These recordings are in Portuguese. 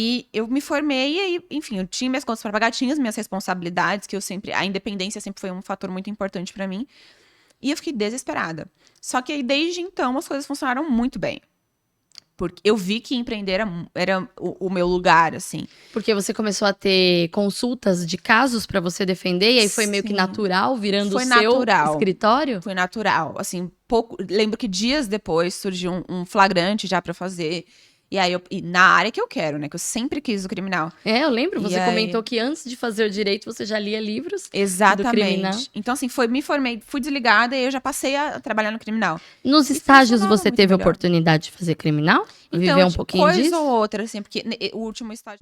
E eu me formei e aí, enfim, eu tinha minhas contas para pagar, tinha as minhas responsabilidades, que a independência sempre foi um fator muito importante para mim. E eu fiquei desesperada. Só que aí, desde então, as coisas funcionaram muito bem. Porque eu vi que empreender era o meu lugar, assim. Porque você começou a ter consultas de casos para você defender, e aí foi meio que natural, virando o seu escritório? Foi natural. Assim, lembro que dias depois surgiu um flagrante já para fazer. E aí, na área que eu quero, né? Que eu sempre quis o criminal. Eu lembro, você comentou que antes de fazer o direito, você já lia livros Exatamente. do criminal. Então, assim, me formei, fui desligada e eu já passei a trabalhar no criminal. Nos estágios, você teve oportunidade de fazer criminal? Então, viver um pouquinho disso? Coisa ou outra, assim, porque o último estágio...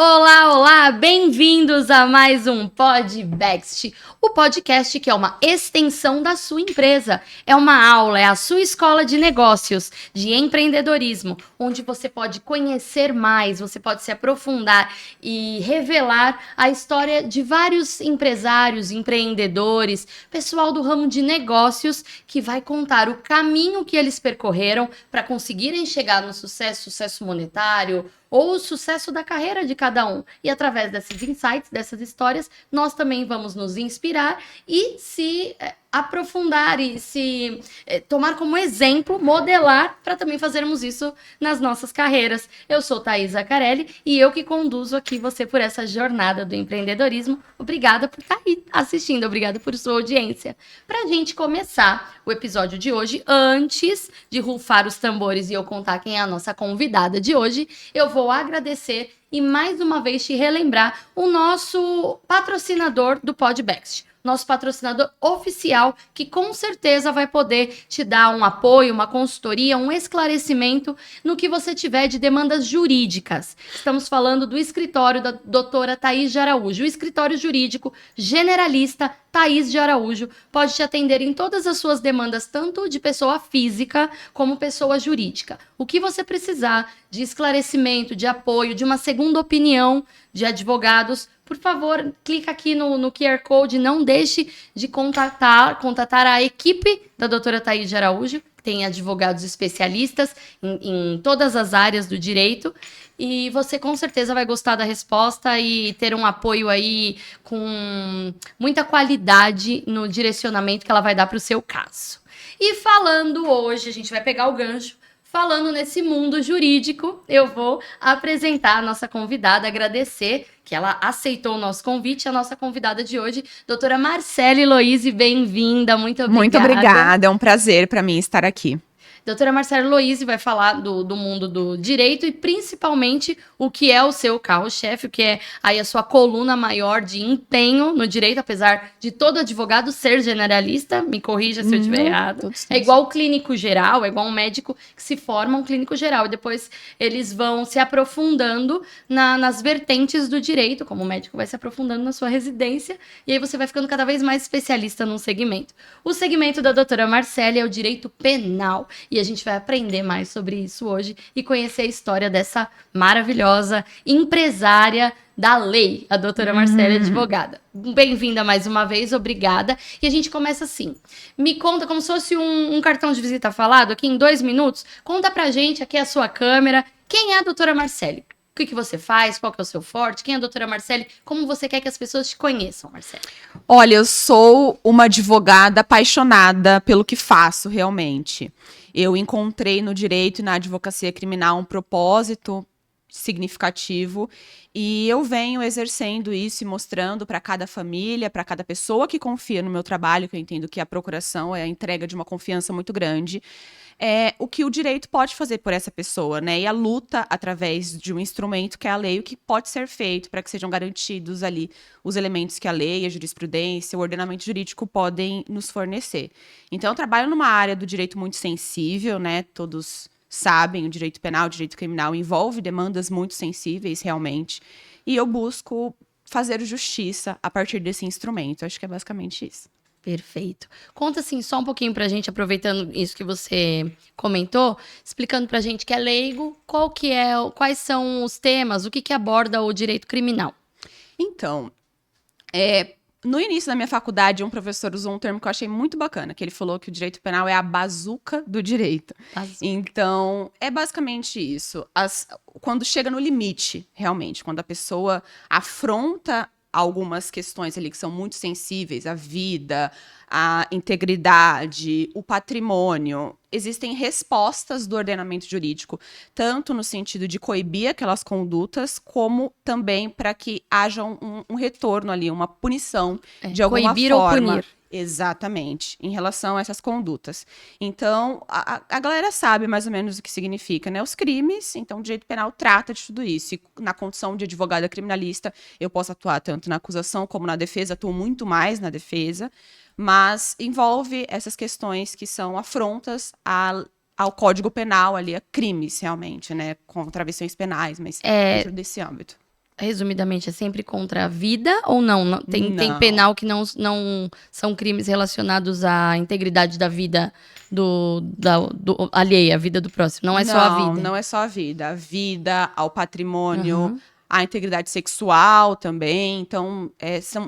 Olá, olá! Bem-vindos a mais um Podbext, o podcast que é uma extensão da sua empresa. É uma aula, é a sua escola de negócios, de empreendedorismo, onde você pode conhecer mais, você pode se aprofundar e revelar a história de vários empresários, empreendedores, pessoal do ramo de negócios que vai contar o caminho que eles percorreram para conseguirem chegar no sucesso monetário, ou o sucesso da carreira de cada um. E através desses insights, dessas histórias, nós também vamos nos inspirar e se aprofundar e se tomar como exemplo, modelar, para também fazermos isso nas nossas carreiras. Eu sou Thaís Zaccarelli e eu que conduzo aqui você por essa jornada do empreendedorismo. Obrigada por estar aí assistindo, obrigada por sua audiência. Para a gente começar o episódio de hoje, antes de rufar os tambores e eu contar quem é a nossa convidada de hoje, eu vou agradecer e mais uma vez te relembrar o nosso patrocinador do Podbext. Nosso patrocinador oficial, que com certeza vai poder te dar um apoio, uma consultoria, um esclarecimento no que você tiver de demandas jurídicas. Estamos falando do escritório da doutora Thaís de Araújo. O escritório jurídico generalista Thaís de Araújo pode te atender em todas as suas demandas, tanto de pessoa física como pessoa jurídica. O que você precisar de esclarecimento, de apoio, de uma segunda opinião de advogados, por favor, clica aqui no QR Code, não deixe de contatar a equipe da doutora Thaís de Araújo, que tem advogados especialistas em todas as áreas do direito, e você com certeza vai gostar da resposta e ter um apoio aí com muita qualidade no direcionamento que ela vai dar para o seu caso. E falando hoje, a gente vai pegar o gancho, falando nesse mundo jurídico, eu vou apresentar a nossa convidada, agradecer que ela aceitou o nosso convite, a nossa convidada de hoje, doutora Marcele Loise, bem-vinda, muito obrigada. Muito obrigada, é um prazer para mim estar aqui. Doutora Marcele Loise vai falar do mundo do direito e principalmente o que é o seu carro-chefe, o que é aí a sua coluna maior de empenho no direito, apesar de todo advogado ser generalista, me corrija se eu estiver errado. É igual o clínico geral, é igual um médico que se forma um clínico geral e depois eles vão se aprofundando nas vertentes do direito, como o médico vai se aprofundando na sua residência e aí você vai ficando cada vez mais especialista num segmento. O segmento da doutora Marcele é o direito penal. E a gente vai aprender mais sobre isso hoje e conhecer a história dessa maravilhosa empresária da lei, a doutora Marcele, advogada. Bem-vinda mais uma vez, obrigada. E a gente começa assim. Me conta, como se fosse um cartão de visita falado, aqui em 2 minutos. Conta pra gente, aqui é a sua câmera, quem é a doutora Marcele? O que você faz? Qual que é o seu forte? Quem é a doutora Marcele? Como você quer que as pessoas te conheçam, Marcele? Olha, eu sou uma advogada apaixonada pelo que faço, realmente. Eu encontrei no direito e na advocacia criminal um propósito significativo e eu venho exercendo isso e mostrando para cada família, para cada pessoa que confia no meu trabalho, que eu entendo que a procuração é a entrega de uma confiança muito grande, o que o direito pode fazer por essa pessoa, né? E a luta através de um instrumento que é a lei, o que pode ser feito para que sejam garantidos ali os elementos que a lei, a jurisprudência, o ordenamento jurídico podem nos fornecer. Então, eu trabalho numa área do direito muito sensível, né? Todos sabem, o direito penal, o direito criminal envolve demandas muito sensíveis, realmente. E eu busco fazer justiça a partir desse instrumento. Acho que é basicamente isso. Perfeito. Conta assim só um pouquinho pra gente, aproveitando isso que você comentou, explicando pra gente que é leigo, quais são os temas, o que aborda o direito criminal. Então, No início da minha faculdade, um professor usou um termo que eu achei muito bacana, que ele falou que o direito penal é a bazuca do direito. Então, é basicamente isso. Quando chega no limite, realmente, quando a pessoa afronta algumas questões ali que são muito sensíveis, a vida, a integridade, o patrimônio, existem respostas do ordenamento jurídico, tanto no sentido de coibir aquelas condutas, como também para que haja um retorno ali, uma punição de alguma coibir forma. Ou punir. Exatamente, em relação a essas condutas. Então, a galera sabe mais ou menos o que significa, né? Os crimes, então o direito penal trata de tudo isso. E na condição de advogada criminalista, eu posso atuar tanto na acusação como na defesa, atuo muito mais na defesa, mas envolve essas questões que são afrontas ao Código Penal ali, a crimes realmente, né? Contravenções penais, mas dentro desse âmbito. Resumidamente, é sempre contra a vida ou não? Tem penal que não são crimes relacionados à integridade da vida do alheia, a vida do próximo. Não é só a vida. Não é só a vida. A vida, ao patrimônio, a integridade sexual também. Então,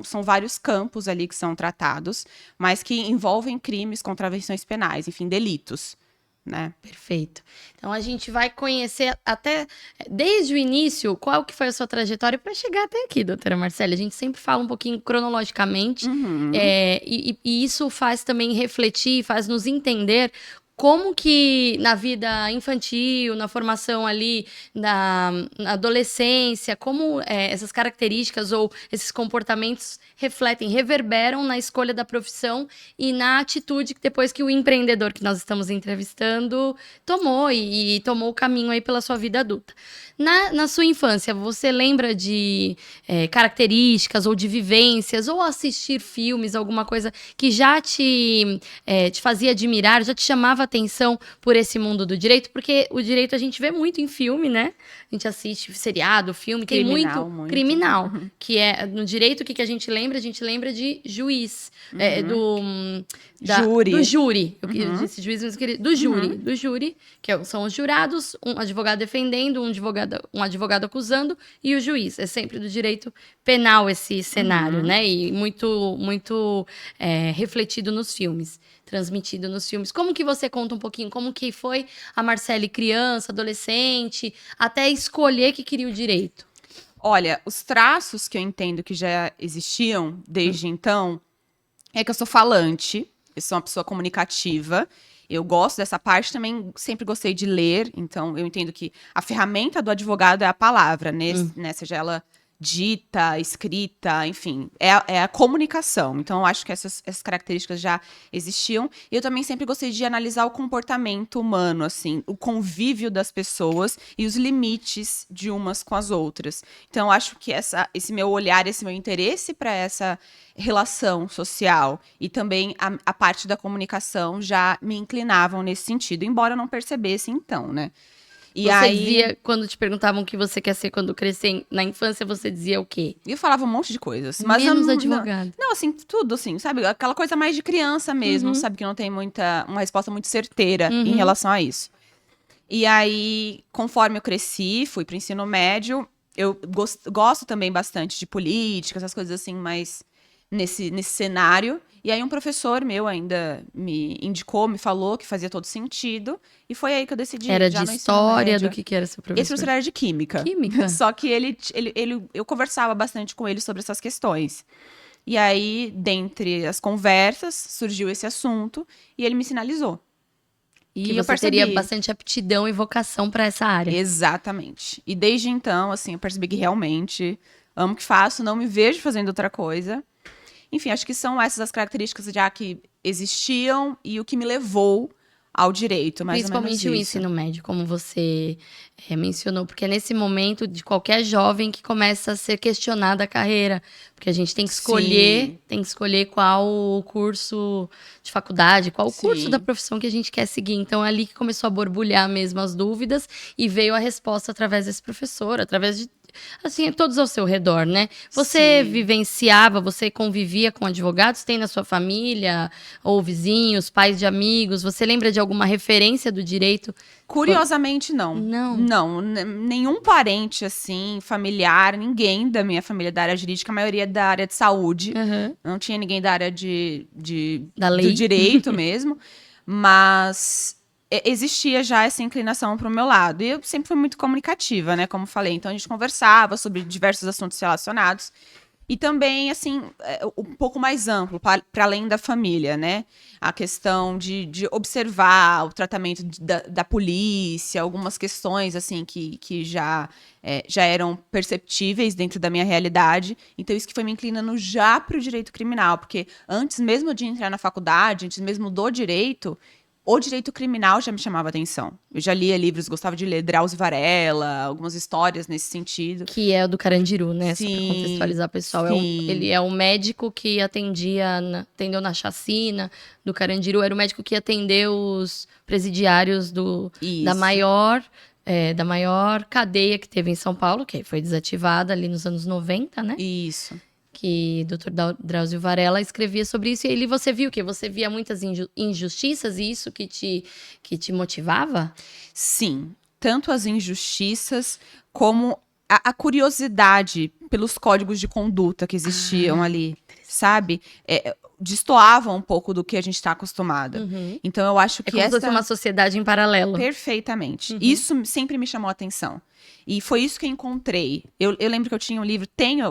são vários campos ali que são tratados, mas que envolvem crimes, contravenções penais, enfim, delitos. Né? Perfeito. Então a gente vai conhecer até desde o início qual que foi a sua trajetória para chegar até aqui, doutora Marcele. A gente sempre fala um pouquinho cronologicamente e isso faz também refletir, faz nos entender como que na vida infantil, na formação ali, na adolescência, como essas características ou esses comportamentos refletem, reverberam na escolha da profissão e na atitude que depois que o empreendedor que nós estamos entrevistando tomou e tomou o caminho aí pela sua vida adulta. Na sua infância, você lembra de características ou de vivências ou assistir filmes, alguma coisa que já te fazia admirar, já te chamava atenção por esse mundo do direito? Porque o direito a gente vê muito em filme, né? A gente assiste seriado, filme, tem muito criminal. Que é no direito, o que a gente lembra? A gente lembra de juiz, júri. Do júri. Eu disse juiz, mas eu queria... Do júri, que são os jurados, um advogado defendendo, um advogado acusando e o juiz. É sempre do direito penal esse cenário, né? E muito, muito refletido nos filmes, transmitido nos filmes. Como que você conta um pouquinho como que foi a Marcele criança, adolescente, até escolher que queria o direito? Olha, os traços que eu entendo que já existiam desde então é que eu sou falante, eu sou uma pessoa comunicativa, eu gosto dessa parte, também sempre gostei de ler, então eu entendo que a ferramenta do advogado é a palavra, né? Seja ela dita, escrita, enfim, é a comunicação. Então, eu acho que essas características já existiam. E eu também sempre gostei de analisar o comportamento humano, assim, o convívio das pessoas e os limites de umas com as outras. Então, eu acho que esse meu olhar, esse meu interesse para essa relação social e também a parte da comunicação já me inclinavam nesse sentido, embora eu não percebesse então, né? E você dizia, quando te perguntavam o que você quer ser quando crescer na infância, você dizia o quê? Eu falava um monte de coisas. Mas menos advogado. Não, assim, tudo, assim, sabe? Aquela coisa mais de criança mesmo, sabe? Que não tem uma resposta muito certeira em relação a isso. E aí, conforme eu cresci, fui pro ensino médio, eu gosto também bastante de política, essas coisas assim, mas nesse cenário. E aí um professor meu ainda me indicou, me falou que fazia todo sentido. E foi aí que eu decidi. Era de história, do que era seu professor? Esse professor era de química. Química? Só que eu conversava bastante com ele sobre essas questões. E aí, dentre as conversas, surgiu esse assunto e ele me sinalizou. E que você teria bastante aptidão e vocação para essa área. Exatamente. E desde então, assim, eu percebi que realmente amo o que faço, não me vejo fazendo outra coisa. Enfim, acho que são essas as características já que existiam e o que me levou ao direito, mais ou menos principalmente o ensino médio, como você mencionou, porque é nesse momento de qualquer jovem que começa a ser questionada a carreira, porque a gente tem que escolher qual o curso de faculdade, qual o curso da profissão que a gente quer seguir. Então é ali que começou a borbulhar mesmo as dúvidas e veio a resposta através desse professor, através de assim, todos ao seu redor, né? Você vivenciava, você convivia com advogados? Tem na sua família, ou vizinhos, pais de amigos? Você lembra de alguma referência do direito? Curiosamente, não. Não. Não, nenhum parente, assim, familiar, ninguém da minha família da área jurídica, a maioria da área de saúde. Uhum. Não tinha ninguém da área Da lei. do direito mesmo, mas existia já essa inclinação para o meu lado. E eu sempre fui muito comunicativa, né, como falei. Então, a gente conversava sobre diversos assuntos relacionados. E também, assim, um pouco mais amplo, para além da família, né? A questão de observar o tratamento da polícia, algumas questões, assim, que já eram perceptíveis dentro da minha realidade. Então, isso que foi me inclinando já para o direito criminal, porque antes mesmo de entrar na faculdade, antes mesmo do direito, o direito criminal já me chamava atenção. Eu já lia livros, gostava de ler Drauzio Varela, algumas histórias nesse sentido. Que é o do Carandiru, né? Só pra Sim, contextualizar o pessoal. sim. Ele é o médico que atendeu na chacina do Carandiru. Era o médico que atendeu os presidiários da maior cadeia que teve em São Paulo, que foi desativada ali nos anos 90, né? Isso. Que o Dr. Drauzio Varela escrevia sobre isso. E ali você viu o quê? Você via muitas injustiças e isso que te motivava? Sim, tanto as injustiças como a curiosidade pelos códigos de conduta que existiam ali, sabe? Destoavam um pouco do que a gente está acostumada. Uhum. Então, eu acho É que como se fosse uma sociedade em paralelo. Perfeitamente. Uhum. Isso sempre me chamou a atenção. E foi isso que eu encontrei. Eu lembro que eu tinha um livro,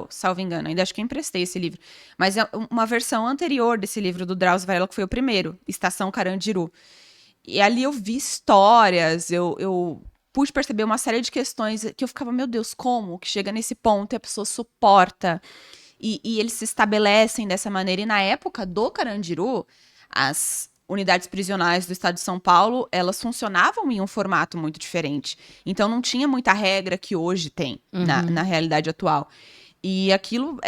salvo engano, ainda acho que eu emprestei esse livro, mas é uma versão anterior desse livro do Drauzio Varela, que foi o primeiro, Estação Carandiru. E ali eu vi histórias, eu pude perceber uma série de questões que eu ficava, meu Deus, como que chega nesse ponto e a pessoa suporta? E eles se estabelecem dessa maneira. E na época do Carandiru, as unidades prisionais do estado de São Paulo, elas funcionavam em um formato muito diferente. Então, não tinha muita regra que hoje tem na realidade atual. E aquilo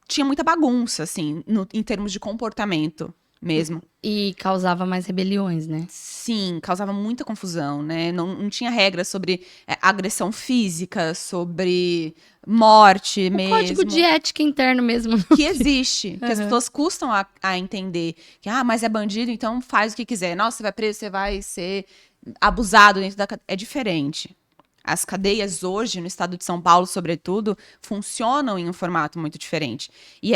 tinha muita bagunça, assim, em termos de comportamento mesmo. E causava mais rebeliões, né? Sim, causava muita confusão, né? Não tinha regras sobre agressão física, sobre morte mesmo. Código de ética interno mesmo. Que existe, que as pessoas custam a entender. Que, mas é bandido, então faz o que quiser. Nossa, você vai preso, você vai ser abusado dentro da... É diferente. As cadeias hoje, no estado de São Paulo, sobretudo, funcionam em um formato muito diferente.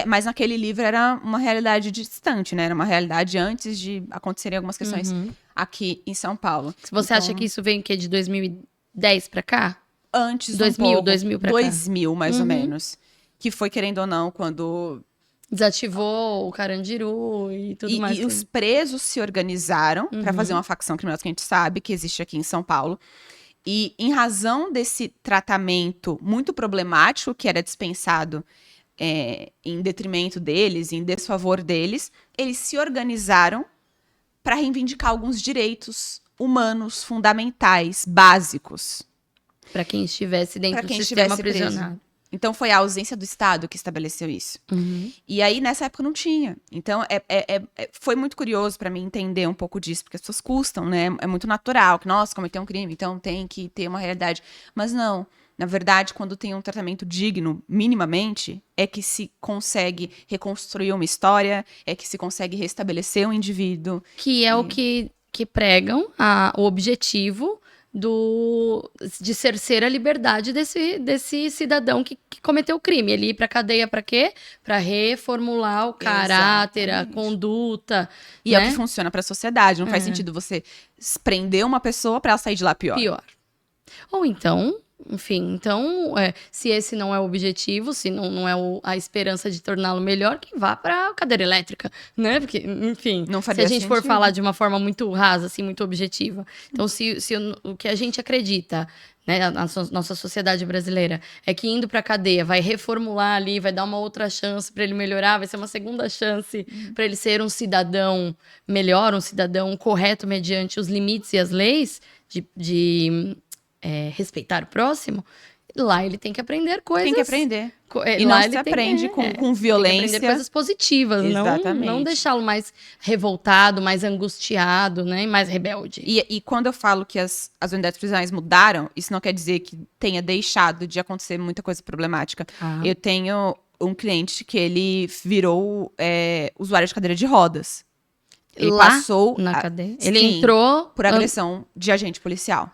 Mas naquele livro era uma realidade distante, né? Era uma realidade antes de acontecerem algumas questões aqui em São Paulo. Você acha que isso vem o quê? De 2010 pra cá? Antes 2000 pra cá. 2000, mais ou menos. Que foi, querendo ou não, quando... Desativou o Carandiru e tudo mais. E os presos se organizaram para fazer uma facção criminosa que a gente sabe que existe aqui em São Paulo. E em razão desse tratamento muito problemático que era dispensado em detrimento deles, em desfavor deles, eles se organizaram para reivindicar alguns direitos humanos fundamentais, básicos. Para quem estivesse dentro do sistema prisional. Então, foi a ausência do Estado que estabeleceu isso. E aí, nessa época, não tinha. Então, foi muito curioso para mim entender um pouco disso, porque as pessoas custam, né? É muito natural que, nossa, cometeu um crime, então tem que ter uma realidade. Mas não. Na verdade, quando tem um tratamento digno, minimamente, é que se consegue reconstruir uma história, é que se consegue restabelecer um indivíduo. Que é o que pregam o objetivo de cercear a liberdade desse cidadão que cometeu o crime. Ele ir pra cadeia pra quê? Pra reformular o caráter, a conduta. E é o que funciona pra sociedade. Não faz sentido você prender uma pessoa pra ela sair de lá pior. Ou então... Enfim, então, se esse não é o objetivo, se não é a esperança de torná-lo melhor, que vá para cadeira elétrica, né? Porque, enfim, se a gente for falar de uma forma muito rasa, assim, muito objetiva. Então, se o que a gente acredita, né, a nossa sociedade brasileira, é que indo para cadeia vai reformular ali, vai dar uma outra chance para ele melhorar, vai ser uma segunda chance para ele ser um cidadão melhor, um cidadão correto mediante os limites e as leis de respeitar o próximo, lá ele tem que aprender coisas. Tem que aprender. E Lá não ele se tem aprende com violência. Tem que aprender coisas positivas, não deixá-lo mais revoltado, mais angustiado, né? E mais rebelde. E quando eu falo que as unidades prisionais mudaram, isso não quer dizer que tenha deixado de acontecer muita coisa problemática. Eu tenho um cliente que ele virou usuário de cadeira de rodas. Ele lá passou na cadeia? Sim, Ele entrou por agressão de agente policial.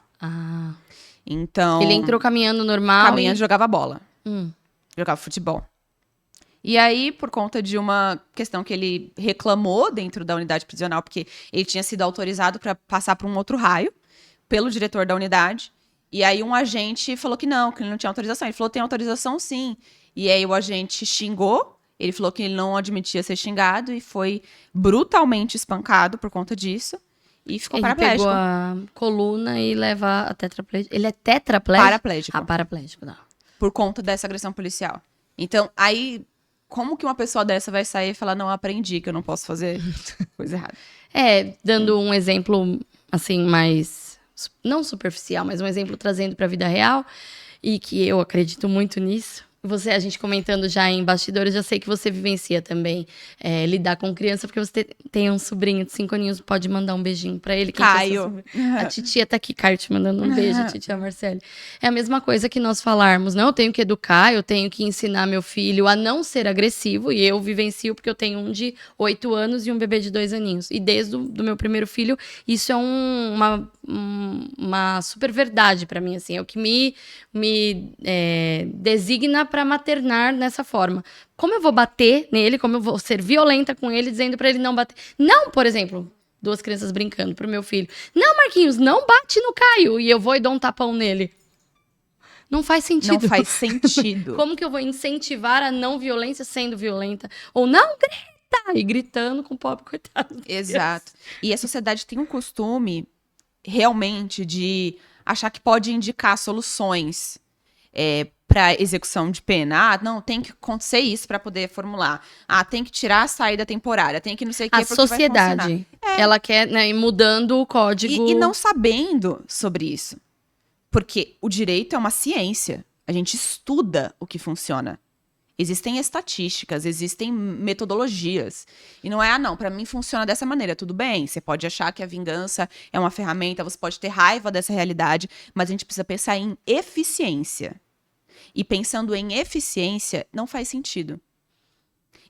Então... Ele entrou caminhando normal Caminhando, jogava bola. Jogava futebol. E aí, por conta de uma questão que ele reclamou dentro da unidade prisional, porque ele tinha sido autorizado para passar por um outro raio, pelo diretor da unidade, e aí um agente falou que ele não tinha autorização. Ele falou, tem autorização sim. E aí o agente xingou, ele falou que ele não admitia ser xingado e foi brutalmente espancado por conta disso. E ficou paraplégico. Ele pegou a coluna e leva a tetraplégico. Ele é tetraplégico? Paraplégico. Paraplégico, não. Por conta dessa agressão policial. Então, aí, como que uma pessoa dessa vai sair e falar, não, aprendi que eu não posso fazer coisa errada? Dando um exemplo, assim, mais... Não superficial, mas um exemplo trazendo para a vida real. E que eu acredito muito nisso. A gente comentando já em bastidores, já sei que você vivencia também lidar com criança, porque você tem um sobrinho de 5 aninhos, pode mandar um beijinho pra ele. Caio. A titia tá aqui, Caio, te mandando um beijo, a titia Marcele. É a mesma coisa que nós falarmos, não, eu tenho que educar, eu tenho que ensinar meu filho a não ser agressivo, e eu vivencio porque eu tenho um de 8 anos e um bebê de 2 aninhos. E desde do meu primeiro filho, isso é uma super verdade pra mim, assim, é o que me designa para maternar nessa forma. Como eu vou bater nele, como eu vou ser violenta com ele, dizendo para ele não bater. Não, por exemplo, 2 crianças brincando pro meu filho. Não, Marquinhos, não bate no Caio. E eu vou e dou um tapão nele. Não faz sentido. Não faz sentido. Como que eu vou incentivar a não violência sendo violenta? Ou não grita! E gritando com o pobre coitado. Exato. E a sociedade tem um costume, realmente, de achar que pode indicar soluções para execução de pena. Não, tem que acontecer isso para poder formular. Tem que tirar a saída temporária, tem que não sei o que. A sociedade, ela quer, né, ir mudando o código. E não sabendo sobre isso. Porque o direito é uma ciência. A gente estuda o que funciona. Existem estatísticas, existem metodologias. E não é, não, para mim funciona dessa maneira. Tudo bem, você pode achar que a vingança é uma ferramenta, você pode ter raiva dessa realidade, mas a gente precisa pensar em eficiência. E pensando em eficiência, não faz sentido.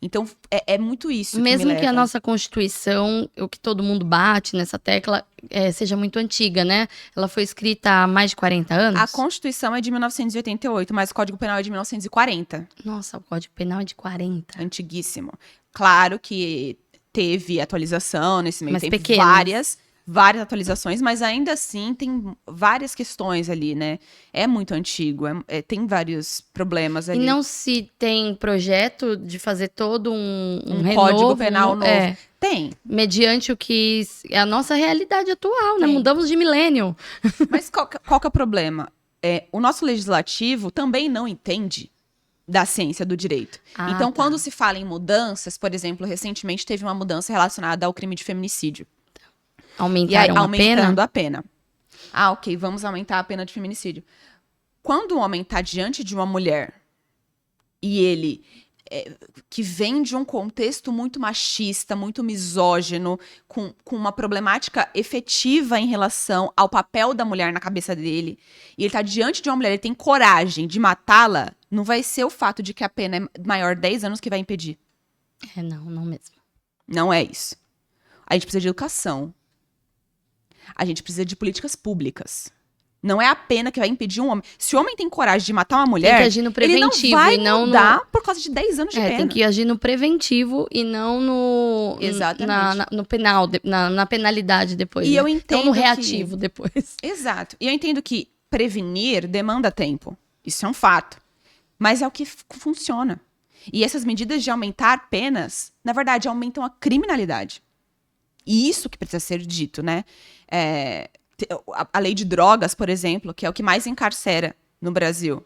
Então, é muito isso mesmo que a nossa Constituição, o que todo mundo bate nessa tecla, seja muito antiga, né? Ela foi escrita há mais de 40 anos? A Constituição é de 1988, mas o Código Penal é de 1940. Nossa, o Código Penal é de 40. Antiguíssimo. Claro que teve atualização nesse meio tempo, pequenas. Várias atualizações, mas ainda assim tem várias questões ali, né? É muito antigo, tem vários problemas ali. E não se tem projeto de fazer todo um Código Penal novo? Tem. Mediante o que é a nossa realidade atual, né? Mudamos de milênio. Mas qual que é o problema? O nosso legislativo também não entende da ciência do direito. Então, quando se fala em mudanças, por exemplo, recentemente teve uma mudança relacionada ao crime de feminicídio. Aumentando a pena. Ok, vamos aumentar a pena de feminicídio. Quando um homem está diante de uma mulher e ele, que vem de um contexto muito machista, muito misógino, com uma problemática efetiva em relação ao papel da mulher na cabeça dele, e ele está diante de uma mulher, ele tem coragem de matá-la, não vai ser o fato de que a pena é maior 10 anos que vai impedir. Não mesmo. Não é isso. A gente precisa de educação. A gente precisa de políticas públicas. Não é a pena que vai impedir um homem. Se o homem tem coragem de matar uma mulher, tem que agir no preventivo, ele não vai e não mudar por causa de 10 anos de pena. Tem que agir no preventivo e não no... Exatamente. No penal, na penalidade depois. E né? eu entendo então no reativo depois. Exato. E eu entendo que prevenir demanda tempo. Isso é um fato. Mas é o que funciona. E essas medidas de aumentar penas, na verdade, aumentam a criminalidade. E isso que precisa ser dito, né? A lei de drogas, por exemplo, que é o que mais encarcera no Brasil,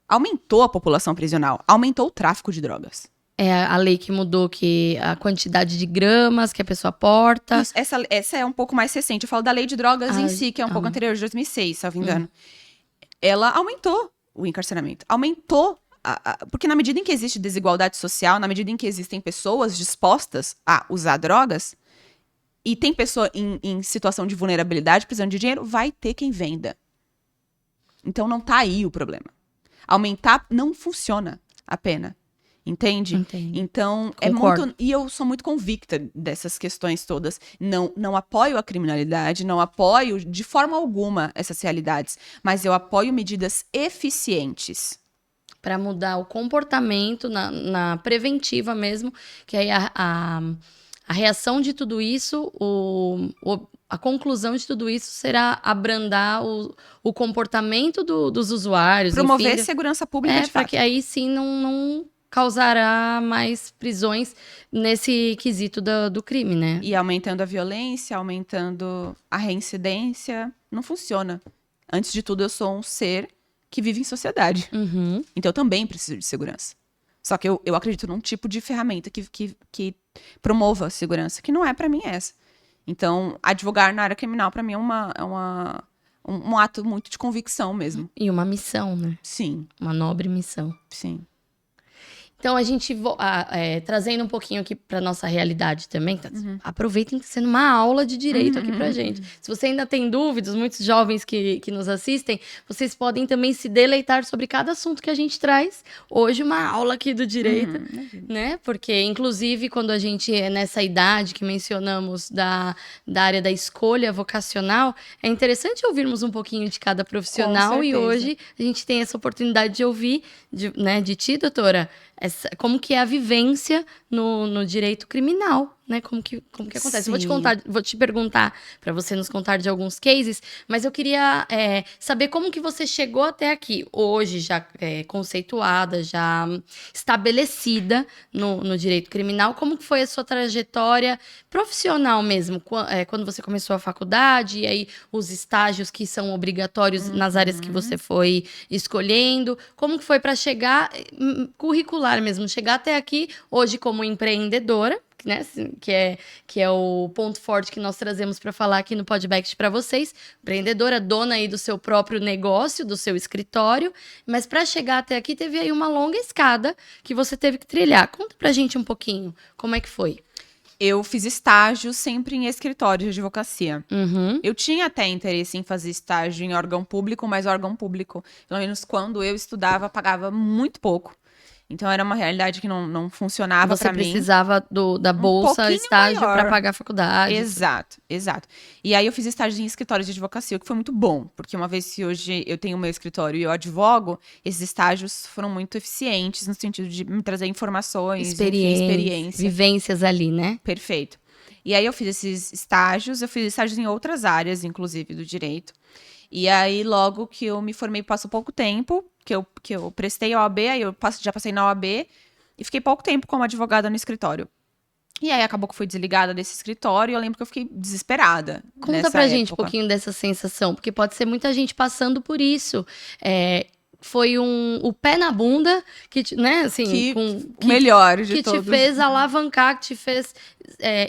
aumentou a população prisional, aumentou o tráfico de drogas. É a lei que mudou que a quantidade de gramas que a pessoa porta. Isso, essa é um pouco mais recente. Eu falo da lei de drogas em si, que é um pouco anterior, de 2006, se eu não me engano. Ela aumentou o encarceramento? Aumentou, porque na medida em que existe desigualdade social, na medida em que existem pessoas dispostas a usar drogas, e tem pessoa em situação de vulnerabilidade, precisando de dinheiro, vai ter quem venda. Então não tá aí o problema. Aumentar não funciona a pena. Entende? Entendi. Então, Concordo. é muito. E eu sou muito convicta dessas questões todas. Não apoio a criminalidade, não apoio de forma alguma essas realidades. Mas eu apoio medidas eficientes. Para mudar o comportamento na preventiva mesmo, que aí a reação de tudo isso, a conclusão de tudo isso será abrandar o comportamento dos usuários. Promover enfim, segurança pública de para fato. que aí sim não causará mais prisões nesse quesito do crime, né? E aumentando a violência, aumentando a reincidência, não funciona. Antes de tudo, eu sou um ser que vive em sociedade. Uhum. Então eu também preciso de segurança. Só que eu acredito num tipo de ferramenta que promova a segurança, que não é pra mim essa. Então, advogar na área criminal, pra mim, é um ato muito de convicção mesmo. E uma missão, né? Sim, Uma nobre missão. sim. Então, a gente, trazendo um pouquinho aqui para nossa realidade também, aproveitem que está sendo uma aula de direito aqui pra gente. Se você ainda tem dúvidas, muitos jovens que nos assistem, vocês podem também se deleitar sobre cada assunto que a gente traz. Hoje, uma aula aqui do direito, né? Porque, inclusive, quando a gente é nessa idade que mencionamos da área da escolha vocacional, é interessante ouvirmos um pouquinho de cada profissional. E hoje a gente tem essa oportunidade de ouvir, de ti, doutora, como que é a vivência no direito criminal, né? Como que acontece? Vou te perguntar para você nos contar de alguns cases, mas eu queria saber como que você chegou até aqui, hoje já conceituada, já estabelecida no direito criminal. Como que foi a sua trajetória profissional mesmo? Quando você começou a faculdade, e aí os estágios que são obrigatórios nas áreas que você foi escolhendo. Como que foi para chegar, curricular mesmo, chegar até aqui, hoje como empreendedora, né, que é o ponto forte que nós trazemos para falar aqui no Podback para vocês, empreendedora, dona aí do seu próprio negócio, do seu escritório, mas para chegar até aqui teve aí uma longa escada que você teve que trilhar. Conta pra gente um pouquinho, como é que foi? Eu fiz estágio sempre em escritório de advocacia. Uhum. Eu tinha até interesse em fazer estágio em órgão público, mas órgão público, pelo menos quando eu estudava, pagava muito pouco. Então, era uma realidade que não funcionava para mim. Você precisava da bolsa, estágio para pagar a faculdade. Exato. E aí, eu fiz estágio em escritórios de advocacia, o que foi muito bom. Porque uma vez que hoje eu tenho o meu escritório e eu advogo, esses estágios foram muito eficientes no sentido de me trazer informações, experiência. Vivências ali, né? Perfeito. E aí, eu fiz esses estágios. Eu fiz estágios em outras áreas, inclusive, do direito. E aí, logo que eu me formei, passou pouco tempo, que eu prestei a OAB, aí eu já passei na OAB e fiquei pouco tempo como advogada no escritório. E aí, acabou que fui desligada desse escritório e eu lembro que eu fiquei desesperada. Conta pra gente um pouquinho dessa sensação, porque pode ser muita gente passando por isso. Foi o pé na bunda que, né, assim... o melhor de que todos. Que te fez alavancar, que te fez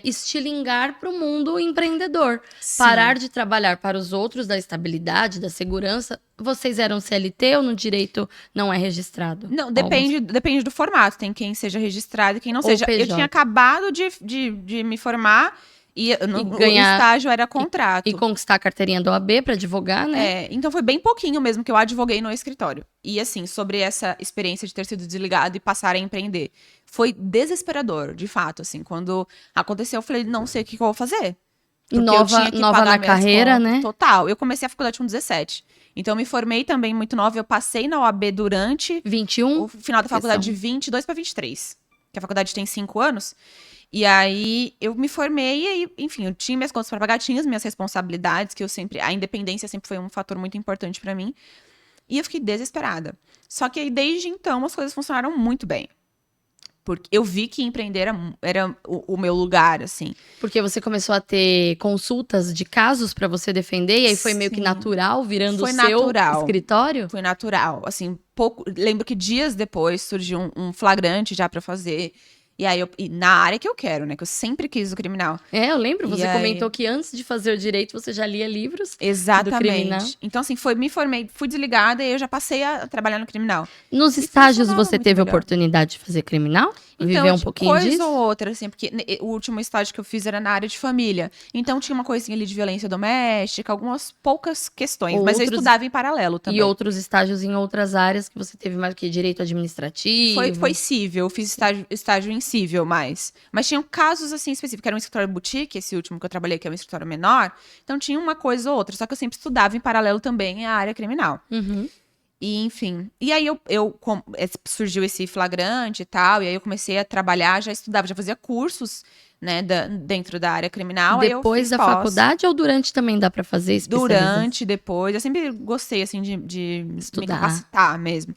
estilingar para o mundo empreendedor. Sim. Parar de trabalhar para os outros, da estabilidade, da segurança. Vocês eram CLT ou no direito não é registrado? Não, depende do formato. Tem quem seja registrado e quem não seja. PJ. Eu tinha acabado de me formar... E o estágio era contrato. E conquistar a carteirinha da OAB para advogar, né? Então foi bem pouquinho mesmo que eu advoguei no escritório. E assim, sobre essa experiência de ter sido desligado e passar a empreender. Foi desesperador, de fato, assim. Quando aconteceu, eu falei, não sei o que eu vou fazer. Nova na carreira, contas, né? Total. Eu comecei a faculdade com 17. Então eu me formei também muito nova. Eu passei na OAB durante 21? O final da faculdade de 22 para 23. Que a faculdade tem 5 anos. E aí, eu me formei e, enfim, eu tinha minhas contas para pagar, tinha as minhas responsabilidades, que a independência sempre foi um fator muito importante para mim. E eu fiquei desesperada. Só que aí, desde então, as coisas funcionaram muito bem. Porque eu vi que empreender era o meu lugar, assim. Porque você começou a ter consultas de casos para você defender, e aí foi meio que natural, virando o seu escritório? Foi natural, assim, lembro que dias depois surgiu um flagrante já para fazer. E aí, na área que eu quero, né? Que eu sempre quis o criminal. Eu lembro, você E aí- comentou que antes de fazer o direito, você já lia livros do criminal. Exatamente. Então, assim, me formei, fui desligada e eu já passei a trabalhar no criminal. Nos E estágios, funcionava você muito teve melhor. oportunidade de fazer criminal? Então, Viver um pouquinho coisa disso? ou outra, assim, porque o último estágio que eu fiz era na área de família. Então, tinha uma coisinha ali de violência doméstica, algumas poucas questões. Mas eu Outros- estudava em paralelo também. E outros estágios em outras áreas que você teve mais que direito administrativo? Foi cível, eu fiz estágio em cível mais. Mas tinham casos, assim, específicos. Era um escritório boutique, esse último que eu trabalhei, que é um escritório menor. Então, tinha uma coisa ou outra. Só que eu sempre estudava em paralelo também a área criminal. Uhum. E, enfim. E aí, surgiu esse flagrante e tal. E aí, eu comecei a trabalhar, já estudava, já fazia cursos, né, dentro da área criminal. Aí eu Depois fiz da pós. faculdade ou durante também dá pra fazer especialização? Durante, depois. Eu sempre gostei, assim, de me Estudar. capacitar mesmo.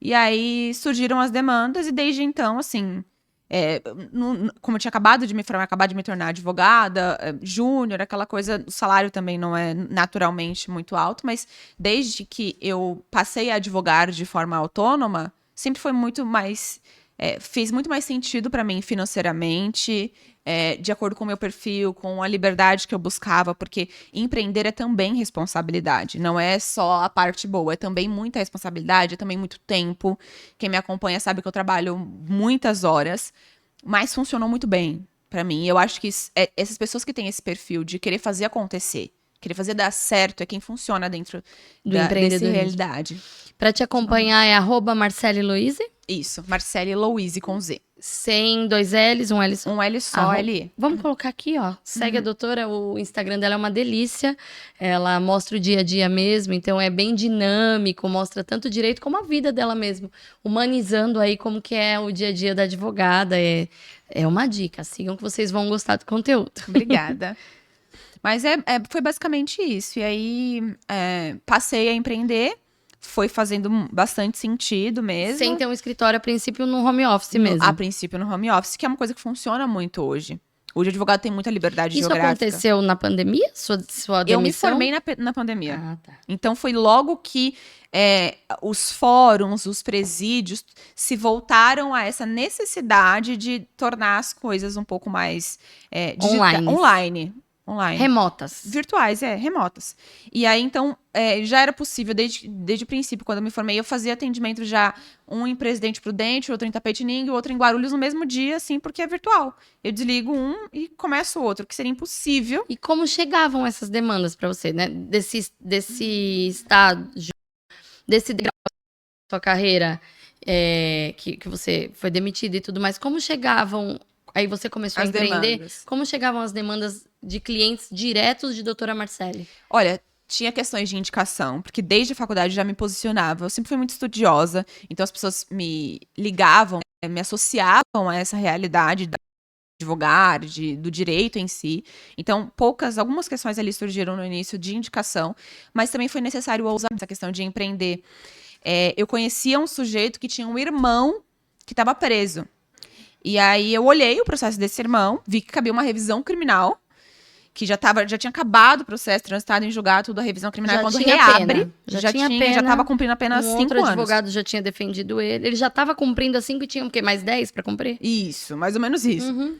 E aí surgiram as demandas, e desde então, assim, como eu tinha acabado de me formar, acabado de me tornar advogada, júnior, aquela coisa, o salário também não é naturalmente muito alto, mas desde que eu passei a advogar de forma autônoma, sempre foi muito mais. Fez muito mais sentido para mim financeiramente, de acordo com o meu perfil, com a liberdade que eu buscava, porque empreender é também responsabilidade, não é só a parte boa, é também muita responsabilidade, é também muito tempo. Quem me acompanha sabe que eu trabalho muitas horas, mas funcionou muito bem para mim. Eu acho que essas pessoas que têm esse perfil de querer fazer acontecer, querer fazer dar certo, é quem funciona dentro dessa empreendedorismo. realidade. Pra te acompanhar é @Marcele Louise, Isso, Marcele Louise com Z. sem 2 L's, 1 L só. Um L só, Arro- L. Vamos colocar aqui, ó. Segue a doutora, o Instagram dela é uma delícia. Ela mostra o dia a dia mesmo, então é bem dinâmico, mostra tanto o direito como a vida dela mesmo, humanizando aí como que é o dia a dia da advogada. É uma dica, sigam que vocês vão gostar do conteúdo. Obrigada. Mas foi basicamente isso. E aí, passei a empreender. Foi fazendo bastante sentido mesmo. Sem ter um escritório, a princípio, no home office mesmo. A princípio, no home office, que é uma coisa que funciona muito hoje. Hoje, o advogado tem muita liberdade Isso geográfica. aconteceu na pandemia? Sua demissão? Eu me formei na pandemia. Ah, tá. Então, foi logo que os fóruns, os presídios se voltaram a essa necessidade de tornar as coisas um pouco mais online. Remotas. Virtuais, remotas. E aí, então, já era possível, desde o princípio, quando eu me formei, eu fazia atendimento já, um em Presidente Prudente, outro em Tapetininga, outro em Guarulhos, no mesmo dia, assim, porque é virtual. Eu desligo um e começo o outro, que seria impossível. E como chegavam essas demandas para você, né? Desse estágio, desse degrau da sua carreira, que você foi demitida e tudo mais, como chegavam... Aí você começou a As empreender. demandas. Como chegavam as demandas de clientes diretos de doutora Marcele? Olha, tinha questões de indicação, porque desde a faculdade já me posicionava. Eu sempre fui muito estudiosa, então as pessoas me ligavam, me associavam a essa realidade de advogar, do direito em si. Então, algumas questões ali surgiram no início de indicação, mas também foi necessário ousar essa questão de empreender. Eu conhecia um sujeito que tinha um irmão que estava preso. E aí eu olhei o processo desse irmão, vi que cabia uma revisão criminal, que já tinha acabado o processo, transitado em julgado, tudo a revisão criminal, Já quando tinha reabre, pena. Já tinha pena. já estava cumprindo apenas 5 outro anos. advogado já tinha defendido ele. Ele já estava cumprindo as 5 e tinha o quê? Mais 10 para cumprir? Isso, mais ou menos isso. Uhum.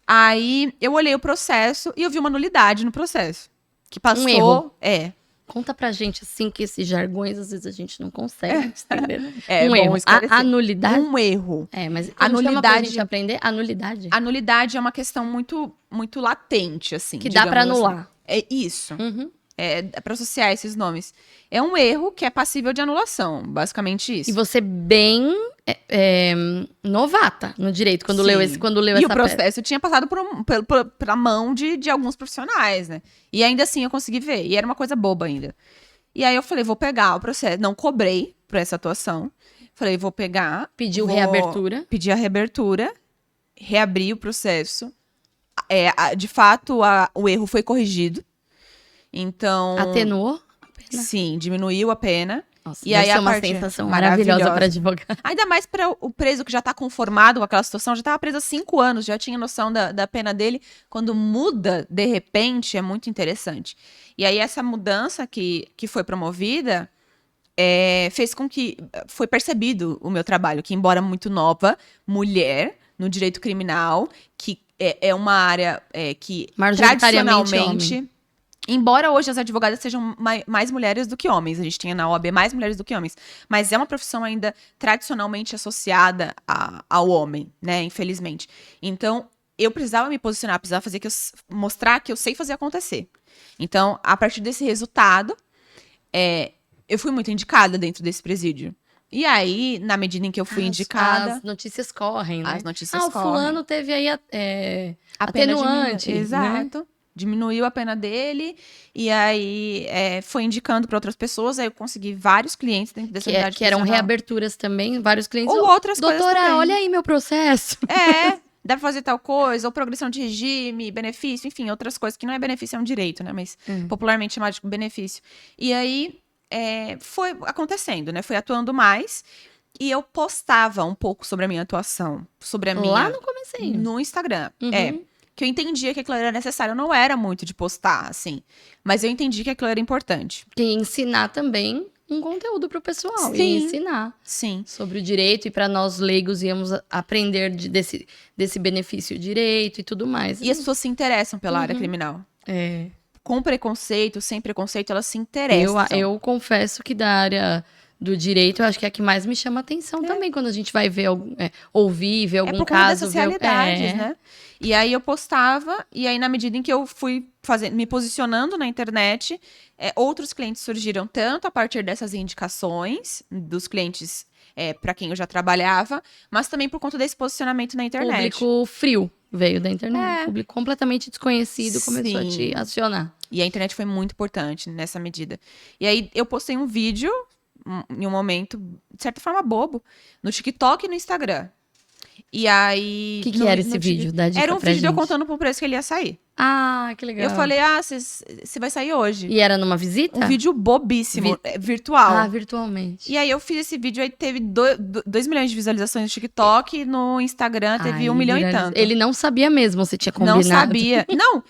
Aí eu olhei o processo e eu vi uma nulidade no processo. Que passou. erro. Conta pra gente, assim, que esses jargões, às vezes, a gente não consegue entender. bom erro. esclarecer. A nulidade? Um erro. Mas A a nulidade... nulidade- a gente aprender a nulidade. A nulidade é uma questão muito, muito latente, assim. Que dá pra digamos assim. anular. É isso. Uhum. É para associar esses nomes. É um erro que é passível de anulação, basicamente isso. E você bem novata no direito, quando leu, Sim. quando leu E essa o peça. processo tinha passado pela mão de alguns profissionais, né? E ainda assim eu consegui ver. E era uma coisa boba ainda. E aí eu falei, vou pegar o processo. Não cobrei por essa atuação. Falei, vou pegar. Pediu vou reabertura. Pedir a reabertura. Reabri o processo. De fato, o erro foi corrigido. Então. Atenuou a pena. Sim, diminuiu a pena. Nossa, E deve aí ser a uma parte sensação maravilhosa para advogar. Ainda mais para o preso que já tá conformado com aquela situação, já tava preso há 5 anos, já tinha noção da pena dele. Quando muda, de repente, é muito interessante. E aí essa mudança que foi promovida fez com que foi percebido o meu trabalho, que embora muito nova, mulher, no direito criminal, que é uma área que Majoritariamente tradicionalmente... Embora hoje as advogadas sejam mais mulheres do que homens, a gente tenha na OAB mais mulheres do que homens, mas é uma profissão ainda tradicionalmente associada ao homem, né, infelizmente. Então, eu precisava me posicionar, precisava mostrar que eu sei fazer acontecer. Então, a partir desse resultado, eu fui muito indicada dentro desse presídio. E aí, na medida em que eu fui indicada... As notícias correm, né? As notícias o correm. fulano teve aí A pena atenuante. Exato. Né? Diminuiu a pena dele, e aí foi indicando para outras pessoas, aí eu consegui vários clientes dentro dessa unidade Que eram prisional. reaberturas também, vários clientes. Ou outras coisas Doutora, também. olha aí meu processo. Dá pra fazer tal coisa, ou progressão de regime, benefício, enfim, outras coisas que não é benefício, é um direito, né? Mas popularmente chamado de benefício. E aí foi acontecendo, né? Foi atuando mais, e eu postava um pouco sobre a minha atuação, sobre a minha... Lá no comecinho. No Instagram, que eu entendia que aquilo era necessário. Eu não era muito de postar, assim. Mas eu entendi que aquilo era importante. E ensinar também um conteúdo pro pessoal. Sim. E ensinar Sim. sobre o direito. E para nós leigos íamos aprender desse benefício direito e tudo mais. E as pessoas se interessam pela área criminal. Com preconceito, sem preconceito, elas se interessam. Eu confesso que da área do direito, eu acho que é a que mais me chama atenção também, quando a gente vai ver, ouvir, ver algum por conta caso. dessas realidades, né? E aí eu postava, e aí na medida em que eu fui me posicionando na internet, outros clientes surgiram tanto a partir dessas indicações dos clientes para quem eu já trabalhava, mas também por conta desse posicionamento na internet. Público frio veio da internet. Público completamente desconhecido começou a te acionar. E a internet foi muito importante nessa medida. E aí eu postei um vídeo, em um momento, de certa forma bobo, no TikTok e no Instagram. E aí... O que era esse vídeo? Dá dica era um pra vídeo de eu gente. contando pro preço que ele ia sair. Ah, que legal. Eu falei, você vai sair hoje. E era numa visita? Um vídeo bobíssimo, virtual. Ah, virtualmente. E aí eu fiz esse vídeo, aí teve 2 milhões de visualizações no TikTok, no Instagram teve 1 milhão e tanto. Ele não sabia mesmo, você tinha combinado. Não sabia. Não,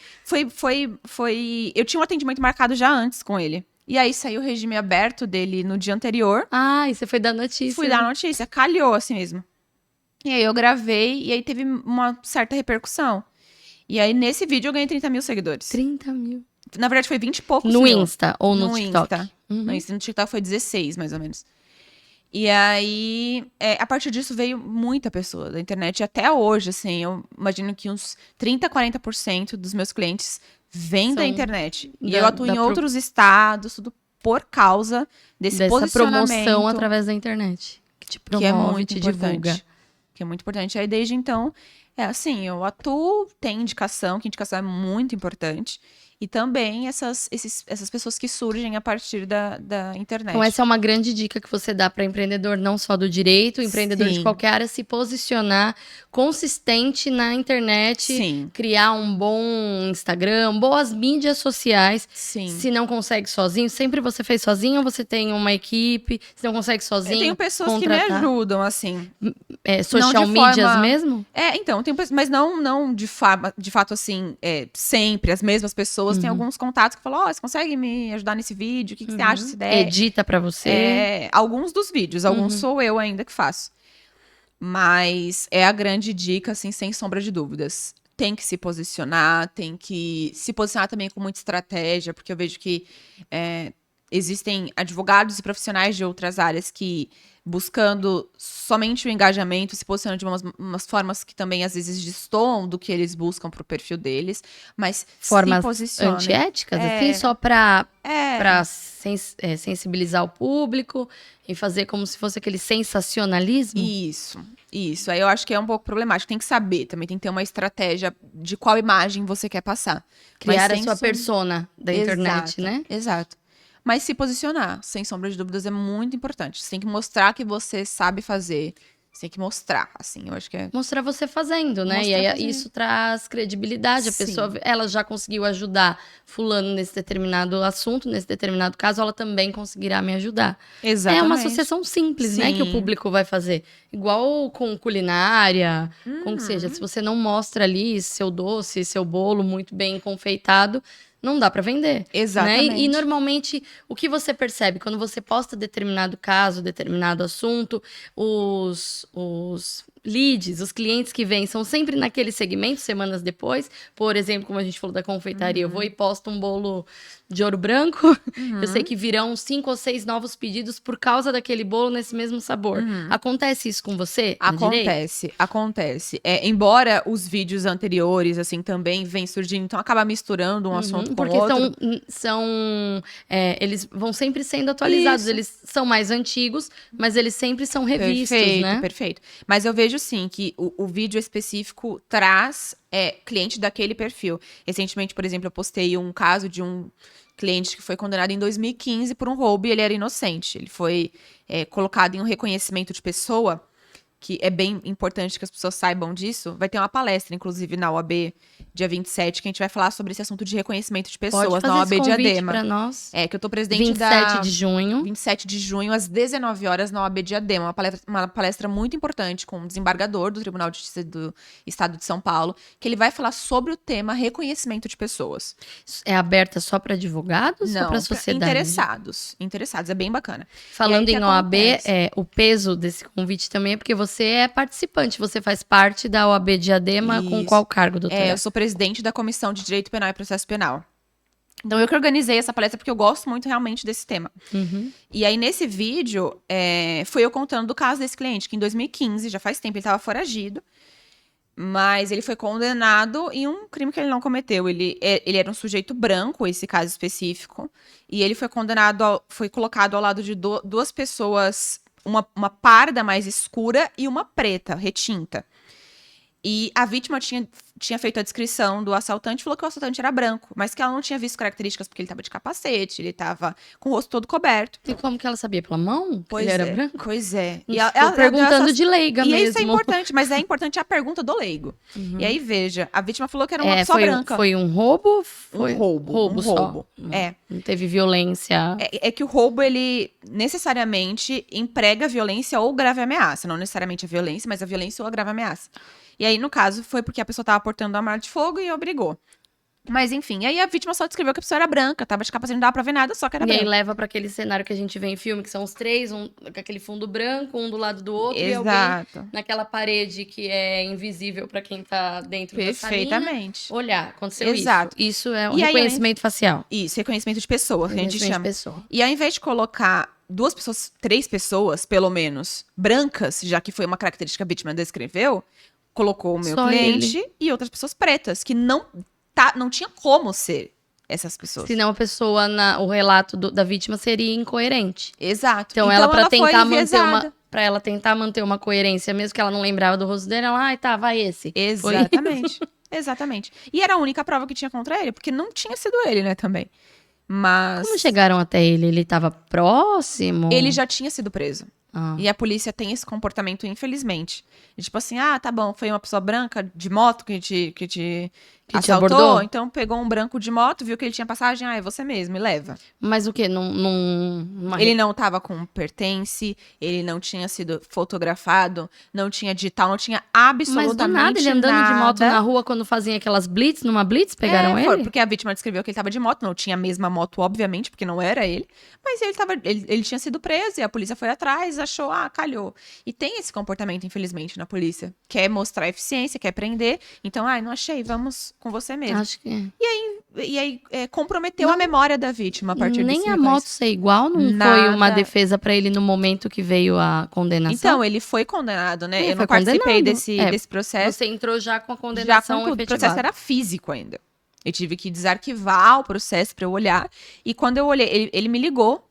eu tinha um atendimento marcado já antes com ele. E aí saiu o regime aberto dele no dia anterior. Ah, e você foi dar notícia. Fui dar notícia, calhou assim mesmo. E aí eu gravei, e aí teve uma certa repercussão. E aí nesse vídeo eu ganhei 30 mil seguidores. 30 mil. Na verdade foi 20 e poucos No mil. Insta ou no TikTok? Insta. No Insta, no TikTok foi 16, mais ou menos. E aí, a partir disso veio muita pessoa da internet. E até hoje, assim, eu imagino que uns 30, 40% dos meus clientes vêm da internet. E eu atuo em outros estados, tudo por causa dessa promoção através da internet. Que te promove, que é muito te importante. divulga. Que é muito importante. Aí, desde então, assim, eu atuo, tem indicação, que indicação é muito importante. E também essas pessoas que surgem a partir da internet. Então, essa é uma grande dica que você dá para empreendedor, não só do direito, empreendedor de qualquer área, se posicionar consistente na internet, Sim. criar um bom Instagram, boas mídias sociais. Sim. Se não consegue sozinho, sempre você fez sozinho ou você tem uma equipe? Se não consegue sozinho, eu tenho pessoas contratar. que me ajudam, assim. Social medias mesmo? Então, mas não de fato, assim, sempre as mesmas pessoas. Tem alguns contatos que falam, você consegue me ajudar nesse vídeo? O que você acha dessa ideia? Edita pra você? Alguns dos vídeos, alguns sou eu ainda que faço. Mas é a grande dica, assim, sem sombra de dúvidas. Tem que se posicionar, tem que se posicionar também com muita estratégia, porque eu vejo que existem advogados e profissionais de outras áreas que, buscando somente o engajamento, se posicionam de umas formas que também às vezes destoam do que eles buscam pro perfil deles, mas formas se posicionam. Antiéticas, assim, só pra sensibilizar o público e fazer como se fosse aquele sensacionalismo? Isso. Aí eu acho que é um pouco problemático. Tem que saber, também tem que ter uma estratégia de qual imagem você quer passar. Criar a sua persona da internet, né? Exato. Mas se posicionar, sem sombra de dúvidas, é muito importante. Você tem que mostrar que você sabe fazer. Você tem que mostrar, assim, eu acho que é... Mostrar você fazendo, né? E aí isso traz credibilidade. A pessoa, ela já conseguiu ajudar fulano nesse determinado assunto, nesse determinado caso, ela também conseguirá me ajudar. Exatamente. É uma associação simples, né? Que o público vai fazer. Igual com culinária, com que seja. Se você não mostra ali seu doce, seu bolo muito bem confeitado, não dá pra vender. Exatamente. Né? E normalmente, o que você percebe? Quando você posta determinado caso, determinado assunto, os leads, os clientes que vêm, são sempre naquele segmento, semanas depois. Por exemplo, como a gente falou da confeitaria, eu vou e posto um bolo de ouro branco, eu sei que virão 5 ou 6 novos pedidos por causa daquele bolo nesse mesmo sabor. Acontece isso com você? no direito? Acontece. Embora os vídeos anteriores, assim, também vêm surgindo, então acaba misturando um assunto com Porque outro. eles vão sempre sendo atualizados. Isso. Eles são mais antigos, mas eles sempre são revistos, né? Perfeito. Mas eu vejo, sim, que o vídeo específico traz cliente daquele perfil. Recentemente, por exemplo, eu postei um caso de um cliente que foi condenado em 2015 por um roubo e ele era inocente. Ele foi colocado em um reconhecimento de pessoa, que é bem importante que as pessoas saibam disso. Vai ter uma palestra, inclusive, na OAB, dia 27, que a gente vai falar sobre esse assunto de reconhecimento de pessoas Pode na fazer OAB esse convite Diadema. pra nós. Que eu tô presidente 27 de junho. 27 de junho, às 19 horas, na OAB Diadema. Uma palestra muito importante com um desembargador do Tribunal de Justiça do Estado de São Paulo, que ele vai falar sobre o tema reconhecimento de pessoas. É aberta só para advogados ou Não, para sociedade? Interessados, é bem bacana. Falando E aí, em o que OAB, acontece? o peso desse convite também é porque você é participante, você faz parte da OAB Diadema com Isso. qual cargo, doutora? Eu sou presidente da Comissão de Direito Penal e Processo Penal. Então, eu que organizei essa palestra porque eu gosto muito realmente desse tema. E aí, nesse vídeo, foi eu contando do caso desse cliente, que em 2015, já faz tempo, ele estava foragido, mas ele foi condenado em um crime que ele não cometeu. Ele era um sujeito branco, esse caso específico, e ele foi condenado, foi colocado ao lado de duas pessoas, uma parda mais escura e uma preta, retinta. E a vítima tinha feito a descrição do assaltante, falou que o assaltante era branco, mas que ela não tinha visto características porque ele estava de capacete, ele estava com o rosto todo coberto. E como que ela sabia? Pela mão? Pois Ele era é, branco? Pois é. E Ela ela deu perguntando essas- de leiga E mesmo. isso é importante, mas é importante a pergunta do leigo. E aí, veja, a vítima falou que era uma É, pessoa branca. foi um roubo? Um roubo. Roubo só. Roubo. Não teve violência. É que o roubo, ele necessariamente emprega violência ou grave ameaça. Não necessariamente a violência, mas a violência ou a grave ameaça. E aí, no caso, foi porque a pessoa estava portando uma arma de fogo e obrigou. Mas, enfim, aí a vítima só descreveu que a pessoa era branca, tava de capacete, não dava pra ver nada, só que era E aí branca. leva para aquele cenário que a gente vê em filme, que são os três, com aquele fundo branco, um do lado do outro, e alguém Exato. naquela parede que é invisível para quem tá dentro da salinha. Perfeitamente. Olhar, aconteceu Exato. isso. Isso é um E aí, reconhecimento facial. Isso, reconhecimento de pessoa, que a gente Reconhecimento chama. de pessoa. E ao invés de colocar 3 pessoas, pelo menos, brancas, já que foi uma característica que a vítima descreveu, colocou o meu Só cliente e outras pessoas pretas, que não tinha como ser essas pessoas. Senão a pessoa, o relato da vítima seria incoerente. Exato. Então ela, para foi tentar manter enviesada. pra ela tentar manter uma coerência, mesmo que ela não lembrava do rosto dele, ela, tá, vai esse. Foi. Exatamente. Exatamente. E era a única prova que tinha contra ele, porque não tinha sido ele, né, também. Mas Como chegaram até ele? Ele tava próximo? ele já tinha sido preso. Ah. E a polícia tem esse comportamento, infelizmente. De tipo assim, tá bom, foi uma pessoa branca de moto que te te assaltou, abordou? então pegou um branco de moto, viu que ele tinha passagem, é você mesmo, e leva. Mas o quê? Numa Ele não tava com pertence, ele não tinha sido fotografado, não tinha digital, não tinha absolutamente Mas do nada, ele andando de moto na rua quando faziam aquelas blitz, numa blitz, pegaram Foi, ele? porque a vítima descreveu que ele tava de moto, não tinha a mesma moto, obviamente, porque não era ele, mas ele tinha sido preso e a polícia foi atrás, achou, calhou. E tem esse comportamento, infelizmente, na polícia. Quer mostrar eficiência, quer prender, então, não achei, vamos com você mesmo. Acho que... E aí comprometeu a memória da vítima a partir Nem desse a reconhecimento. moto ser igual não foi Nada. uma defesa pra ele no momento que veio a condenação? Então, ele foi condenado, né? Ele Eu foi não participei condenado. desse processo. Você entrou já com a Já condenação com tudo. O efetivada. processo era físico ainda. Eu tive que desarquivar o processo pra eu olhar. E quando eu olhei, ele me ligou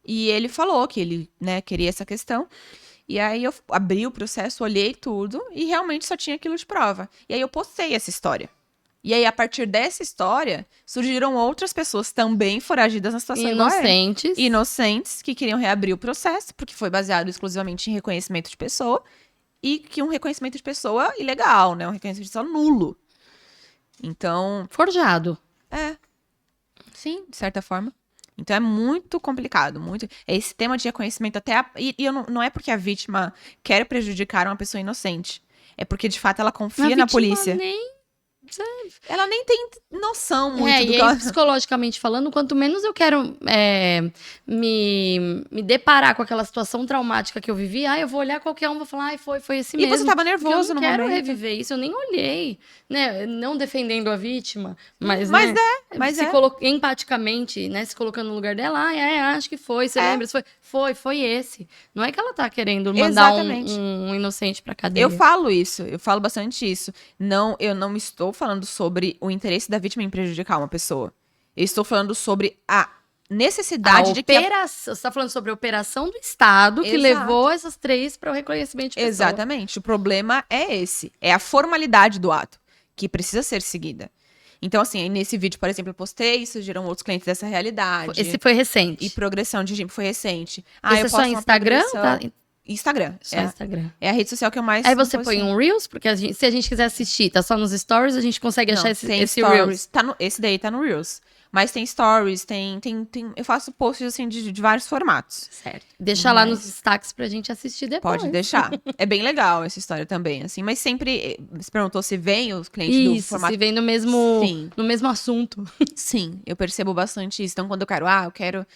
e ele falou que ele, né, queria essa questão. E aí eu abri o processo, olhei tudo e realmente só tinha aquilo de prova. E aí eu postei essa história. E aí, a partir dessa história, surgiram outras pessoas também foragidas na situação igual a ele. Inocentes. Inocentes, que queriam reabrir o processo, porque foi baseado exclusivamente em reconhecimento de pessoa, e que um reconhecimento de pessoa ilegal, né? Um reconhecimento de pessoa nulo. Então, Forjado. sim, de certa forma. Então, é muito complicado, muito... Esse tema de reconhecimento até... não é porque a vítima quer prejudicar uma pessoa inocente. É porque, de fato, ela confia na polícia. Ela nem tem noção muito do E que aí, ela... psicologicamente falando, quanto menos eu quero me deparar com aquela situação traumática que eu vivi, eu vou olhar qualquer um e vou falar, foi esse E mesmo. você tava Porque nervoso eu não no quero momento. reviver isso, eu nem olhei, né? Não defendendo a vítima, mas empaticamente, né? Se colocando no lugar dela, acho que foi, você lembra? Foi esse. Não é que ela tá querendo mandar um inocente pra cadeia. Eu falo isso, eu falo bastante isso. Não, eu não estou falando sobre o interesse da vítima em prejudicar uma pessoa. Eu estou falando sobre a necessidade de que... Você está falando sobre a operação do Estado que levou essas 3 para o reconhecimento de pessoa. Exatamente. O problema é esse. É a formalidade do ato que precisa ser seguida. Então, assim, nesse vídeo, por exemplo, eu postei, surgiram outros clientes dessa realidade. Esse foi recente. E progressão de foi recente. Esse é só Instagram? Instagram. Só Instagram. É a rede social que eu mais... Aí você põe um Reels, porque se a gente quiser assistir, tá só nos Stories, a gente consegue achar esse Reels. Esse daí tá no Reels. Mas tem Stories, eu faço posts, assim, de vários formatos. Certo. Deixa lá nos destaques pra gente assistir depois. Pode deixar. É bem legal essa história também, assim. Mas sempre, você perguntou se vem os clientes do formato... se vem no mesmo assunto. Sim, eu percebo bastante isso. Então, quando eu quero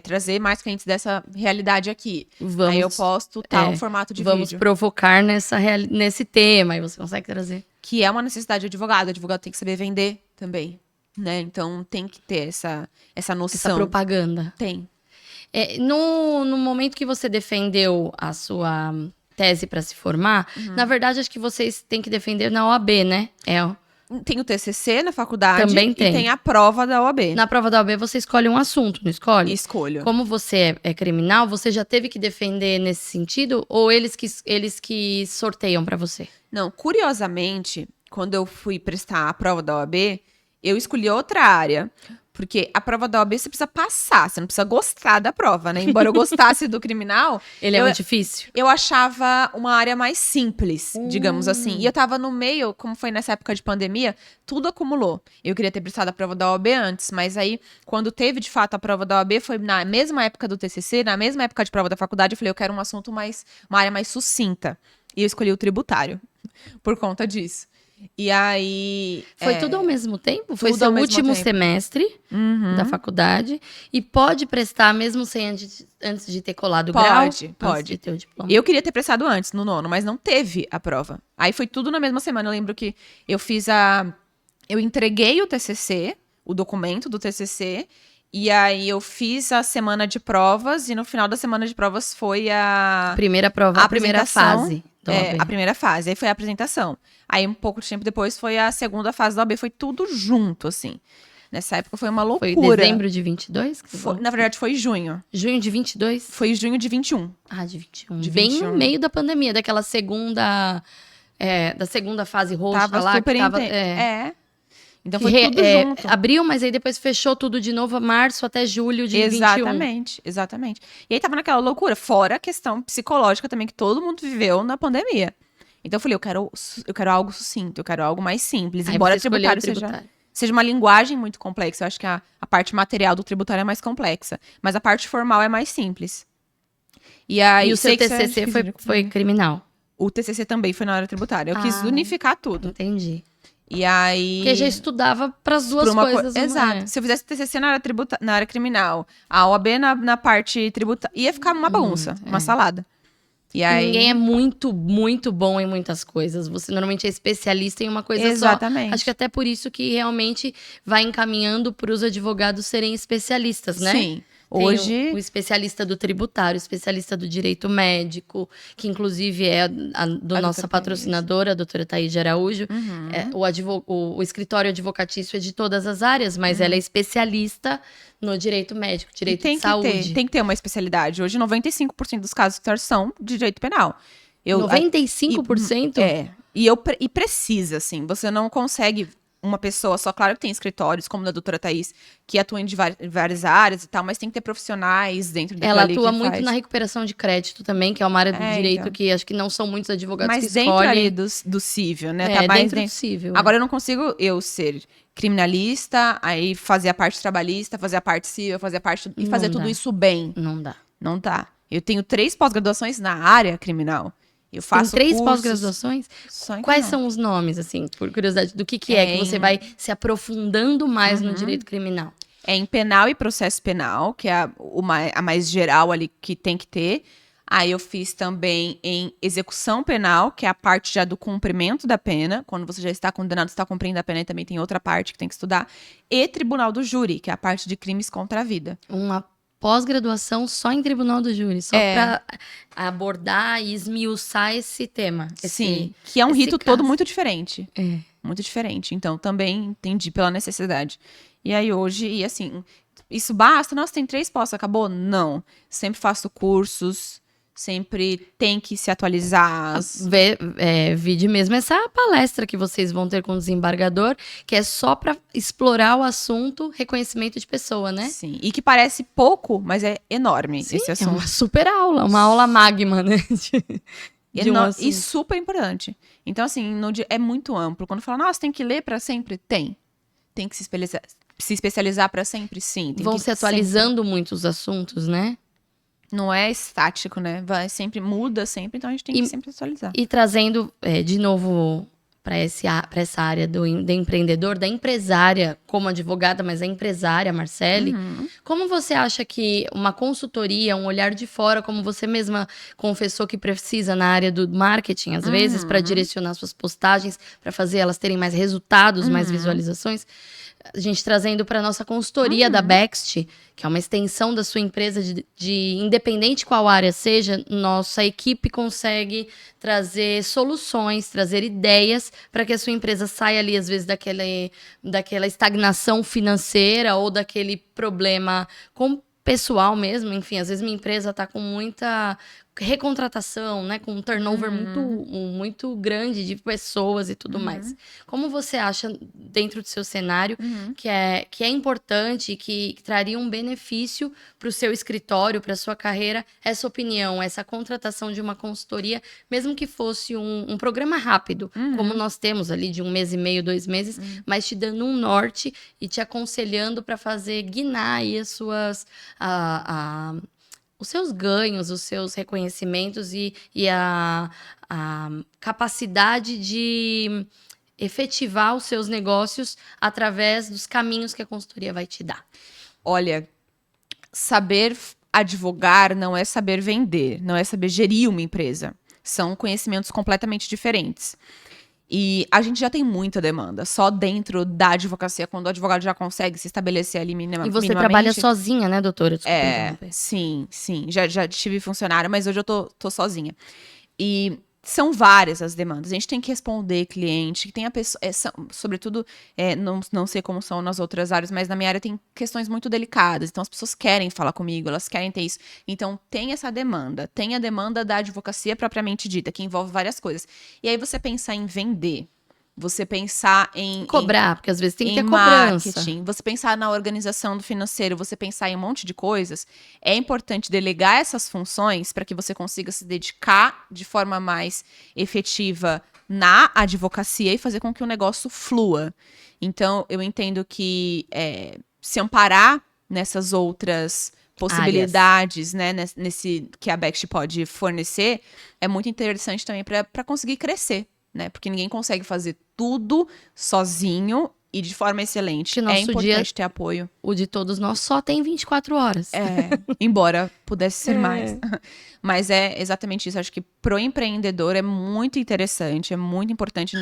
trazer mais clientes dessa realidade aqui. Aí eu posto tal formato de vídeo. Vamos provocar nesse tema, aí você consegue trazer. Que é uma necessidade do advogado. O advogado tem que saber vender também, né? Então, tem que ter essa noção. Essa propaganda. Tem. No momento que você defendeu a sua tese para se formar, na verdade, acho que vocês têm que defender na OAB, né? Tem o TCC na faculdade. Também e tem a prova da OAB. Na prova da OAB você escolhe um assunto, não escolhe? Escolho. Como você é criminal, você já teve que defender nesse sentido? Ou eles que sorteiam para você? Não, curiosamente, quando eu fui prestar a prova da OAB, eu escolhi outra área. Porque a prova da OAB você precisa passar, você não precisa gostar da prova, né? Embora eu gostasse do criminal... Ele é muito difícil? Eu achava uma área mais simples, digamos assim. E eu tava no meio, como foi nessa época de pandemia, tudo acumulou. Eu queria ter prestado a prova da OAB antes, mas aí, quando teve de fato a prova da OAB, foi na mesma época do TCC, na mesma época de prova da faculdade, eu falei, eu quero um assunto uma área mais sucinta. E eu escolhi o tributário, por conta disso. E aí... Foi tudo ao mesmo tempo? Foi seu último semestre da faculdade. E pode prestar mesmo sem antes de ter colado o grau? Pode. De ter o diploma. Eu queria ter prestado antes, no 9º, mas não teve a prova. Aí foi tudo na mesma semana. Eu lembro que eu entreguei o TCC, o documento do TCC, e aí eu fiz a semana de provas, e no final da semana de provas foi a... Primeira prova, a primeira fase. A primeira fase, aí foi a apresentação. Aí um pouco de tempo depois foi a segunda fase da OAB, foi tudo junto, assim. Nessa época foi uma loucura. Foi dezembro de 22? Na verdade foi junho. Junho de 22? Foi junho de 21. De 21. Bem no meio da pandemia, daquela segunda... da segunda fase roxa tava lá. Super que tava, Então foi tudo junto. Abriu, mas aí depois fechou tudo de novo, março até julho de 21. Exatamente. E aí tava naquela loucura, fora a questão psicológica também que todo mundo viveu na pandemia. Então eu falei, eu quero algo sucinto, eu quero algo mais simples. Aí embora tributário seja uma linguagem muito complexa. Eu acho que a parte material do tributário é mais complexa. Mas a parte formal é mais simples. E aí o seu TCC foi criminal? O TCC também foi na área tributária. Eu quis unificar tudo. Entendi. E aí... Porque já estudava para as duas coisas. Exato. Se eu fizesse TCC na área criminal, a OAB na parte tributária, ia ficar uma bagunça, uma salada. E aí... Ninguém é muito, muito bom em muitas coisas. Você normalmente é especialista em uma coisa só. Exatamente. Acho que até por isso que realmente vai encaminhando para os advogados serem especialistas, né? Sim. Tem hoje... o especialista do tributário, o especialista do direito médico, que inclusive é do nossa patrocinadora, a doutora Thaís Araújo. O escritório advocatício é de todas as áreas, mas ela é especialista no direito médico, direito de saúde. Tem que ter uma especialidade. Hoje, 95% dos casos são de direito penal. 95%? E precisa, assim. Você não consegue... uma pessoa só, claro que tem escritórios, como da doutora Thaís, que atuam em várias áreas e tal, mas tem que ter profissionais dentro daquilo. Ela atua muito na recuperação de crédito também, que é uma área do direito que acho que não são muitos advogados que escolhem. Mas dentro ali do cível, né? Tá mais dentro do cível. Agora, eu não consigo ser criminalista, aí fazer a parte trabalhista, fazer a parte civil, fazer a parte... E fazer tudo isso bem. Não dá. Não dá. Eu tenho 3 pós-graduações na área criminal. Eu faço Tem 3 cursos pós-graduações? só em Quais criminal. são os nomes, assim, por curiosidade, do que é que você vai se aprofundando mais no direito criminal? É em penal e processo penal, que é a mais geral ali que tem que ter. Aí eu fiz também em execução penal, que é a parte já do cumprimento da pena. Quando você já está condenado, está cumprindo a pena, e também tem outra parte que tem que estudar. E tribunal do júri, que é a parte de crimes contra a vida. Uma pós-graduação só em tribunal do júri, só para abordar e esmiuçar esse tema. Sim, que é um esse rito caso. todo muito diferente. É. Muito diferente. Então, também entendi pela necessidade. E aí, hoje, e assim, isso basta? Nossa, tem 3 pós, acabou? Não. Sempre faço cursos, sempre tem que se atualizar. Vide mesmo essa palestra que vocês vão ter com o desembargador, que é só para explorar o assunto reconhecimento de pessoa, né? Sim, e que parece pouco, mas é enorme Sim, esse é assunto. uma super aula, uma aula magma, né? De um assunto. E super importante. Então, assim, é muito amplo. Quando fala, nossa, tem que ler para sempre? Tem. Tem que se especializar para sempre? Sim. Tem Vão que se atualizando muito os assuntos, né? Não é estático, né? Sempre muda sempre, então a gente tem que sempre atualizar. E trazendo de novo para essa área do empreendedor, da empresária, como advogada, mas a empresária, Marcele, como você acha que uma consultoria, um olhar de fora, como você mesma confessou que precisa na área do marketing, às vezes, para direcionar suas postagens, para fazer elas terem mais resultados, mais visualizações, a gente trazendo para nossa consultoria da Bext, que é uma extensão da sua empresa, independente qual área seja, nossa equipe consegue trazer soluções, trazer ideias para que a sua empresa saia ali, às vezes, daquela estagnação financeira ou daquele problema com pessoal mesmo. Enfim, às vezes minha empresa está com muita recontratação, né, com um turnover muito grande de pessoas e tudo mais. Como você acha, dentro do seu cenário, que é importante, que traria um benefício para o seu escritório, para a sua carreira, essa opinião, essa contratação de uma consultoria, mesmo que fosse um programa rápido, como nós temos ali de 1 mês e meio, 2 meses, mas te dando um norte e te aconselhando para fazer guinar aí as suas... os seus ganhos, os seus reconhecimentos e a capacidade de efetivar os seus negócios através dos caminhos que a consultoria vai te dar. Olha, saber advogar não é saber vender, não é saber gerir uma empresa. São conhecimentos completamente diferentes. E a gente já tem muita demanda, só dentro da advocacia, quando o advogado já consegue se estabelecer ali minimamente. E você trabalha sozinha, né, doutora? Desculpa, sim. Já tive funcionário, mas hoje eu tô sozinha. E são várias as demandas. A gente tem que responder cliente, que tem a pessoa, sobretudo, não sei como são nas outras áreas, mas na minha área tem questões muito delicadas. Então as pessoas querem falar comigo, elas querem ter isso. Então tem essa demanda. Tem a demanda da advocacia propriamente dita, que envolve várias coisas. E aí você pensar em vender, você pensar em... cobrar, porque às vezes tem que ter marketing, cobrança. você pensar na organização do financeiro, você pensar em um monte de coisas, é importante delegar essas funções para que você consiga se dedicar de forma mais efetiva na advocacia e fazer com que o negócio flua. Então, eu entendo que se amparar nessas outras possibilidades, né, nesse que a Bext pode fornecer, é muito interessante também para conseguir crescer. Né? Porque ninguém consegue fazer tudo sozinho e de forma excelente. É importante ter apoio. O de todos nós só tem 24 horas. Embora pudesse ser mais. Mas é exatamente isso. Acho que pro empreendedor é muito interessante, é muito importante.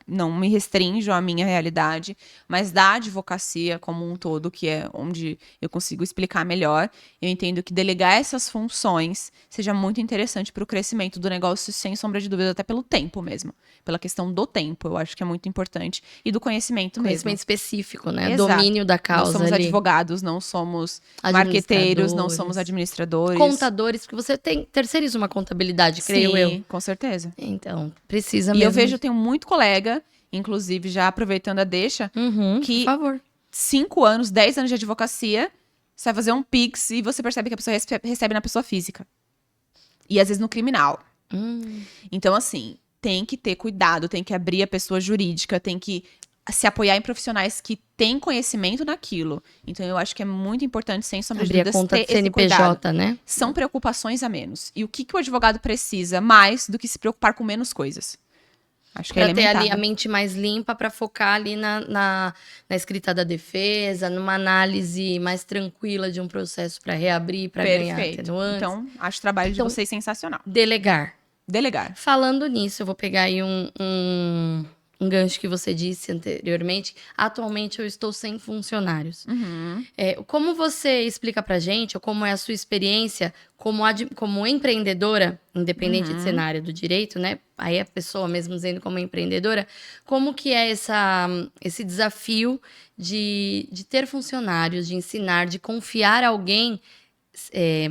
Não me restrinjo à minha realidade, mas da advocacia como um todo, que é onde eu consigo explicar melhor, eu entendo que delegar essas funções seja muito interessante para o crescimento do negócio, sem sombra de dúvida, até pelo tempo mesmo. Pela questão do tempo, eu acho que é muito importante. E do conhecimento mesmo. Conhecimento específico, né? Exato. Domínio da causa. Não somos ali. advogados, não somos marqueteiros, não somos administradores. Contadores, porque você terceiriza uma contabilidade, creio eu. Sim, com certeza. Então, precisa mesmo. E eu vejo, eu tenho muito colega, inclusive já aproveitando a deixa, que por favor. 5 anos, 10 anos de advocacia, você vai fazer um Pix e você percebe que a pessoa recebe na pessoa física. E às vezes no criminal. Então, assim, tem que ter cuidado, tem que abrir a pessoa jurídica, tem que se apoiar em profissionais que têm conhecimento naquilo. Então, eu acho que é muito importante, sem sombra de Abrir a dúvidas, conta ter de esse cuidado. CNPJ, né? São preocupações a menos. E o que o advogado precisa mais do que se preocupar com menos coisas? Acho que é Pra ter elementar. ali a Né? mente mais limpa para focar ali na escrita da defesa, numa análise mais tranquila de um processo para reabrir, para ganhar Perfeito. atenuantes. Então, acho o trabalho de vocês sensacional. Delegar. Delegar. Falando nisso, eu vou pegar aí um gancho que você disse anteriormente. Atualmente eu estou sem funcionários. Uhum. Como você explica pra gente, ou como é a sua experiência como empreendedora, independente de ser na área do direito, né? Aí a pessoa mesmo dizendo como empreendedora, como que é esse desafio de ter funcionários, de ensinar, de confiar alguém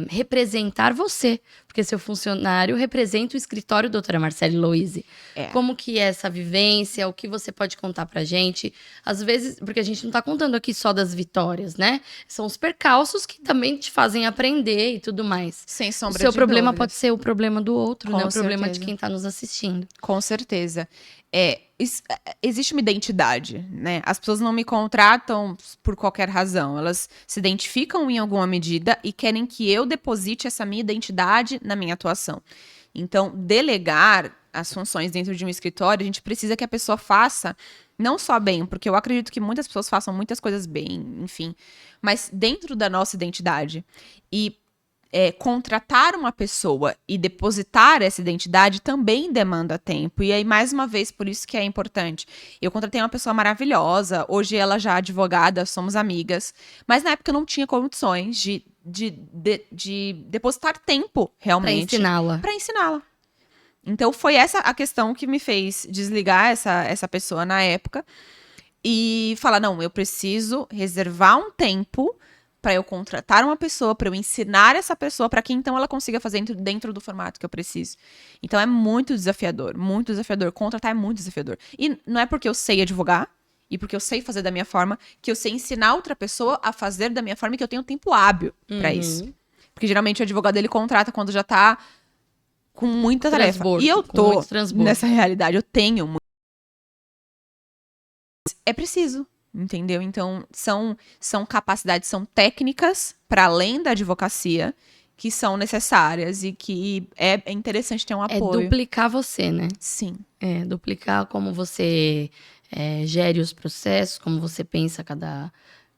representar você, porque seu funcionário representa o escritório doutora Marcele Louise. Como que é essa vivência, o que você pode contar pra gente? Às vezes, porque a gente não tá contando aqui só das vitórias, né? São os percalços que também te fazem aprender e tudo mais. Sem sombra O seu de problema dúvidas. pode ser o problema do outro, Com né? O problema de certeza. quem tá nos assistindo. Com certeza. Existe uma identidade, né? As pessoas não me contratam por qualquer razão. Elas se identificam em alguma medida e querem que eu deposite essa minha identidade na minha atuação. Então, delegar as funções dentro de um escritório, a gente precisa que a pessoa faça não só bem, porque eu acredito que muitas pessoas façam muitas coisas bem, enfim, mas dentro da nossa identidade. E contratar uma pessoa e depositar essa identidade também demanda tempo. E aí, mais uma vez, por isso que é importante. Eu contratei uma pessoa maravilhosa, hoje ela já é advogada, somos amigas, mas na época eu não tinha condições de depositar tempo, realmente. Pra ensiná-la. Então, foi essa a questão que me fez desligar essa pessoa na época e falar, não, eu preciso reservar um tempo para eu contratar uma pessoa, para eu ensinar essa pessoa, para que então ela consiga fazer dentro do formato que eu preciso. Então é muito desafiador, muito desafiador. Contratar é muito desafiador. E não é porque eu sei advogar e porque eu sei fazer da minha forma que eu sei ensinar outra pessoa a fazer da minha forma e que eu tenho tempo hábil para isso. Porque geralmente o advogado ele contrata quando já tá com muita tarefa. E eu tô nessa realidade, eu tenho muito. É preciso. Entendeu? Então, são capacidades, são técnicas para além da advocacia que são necessárias e que é interessante ter um apoio. É duplicar você, né? Sim. Duplicar como você gere os processos, como você pensa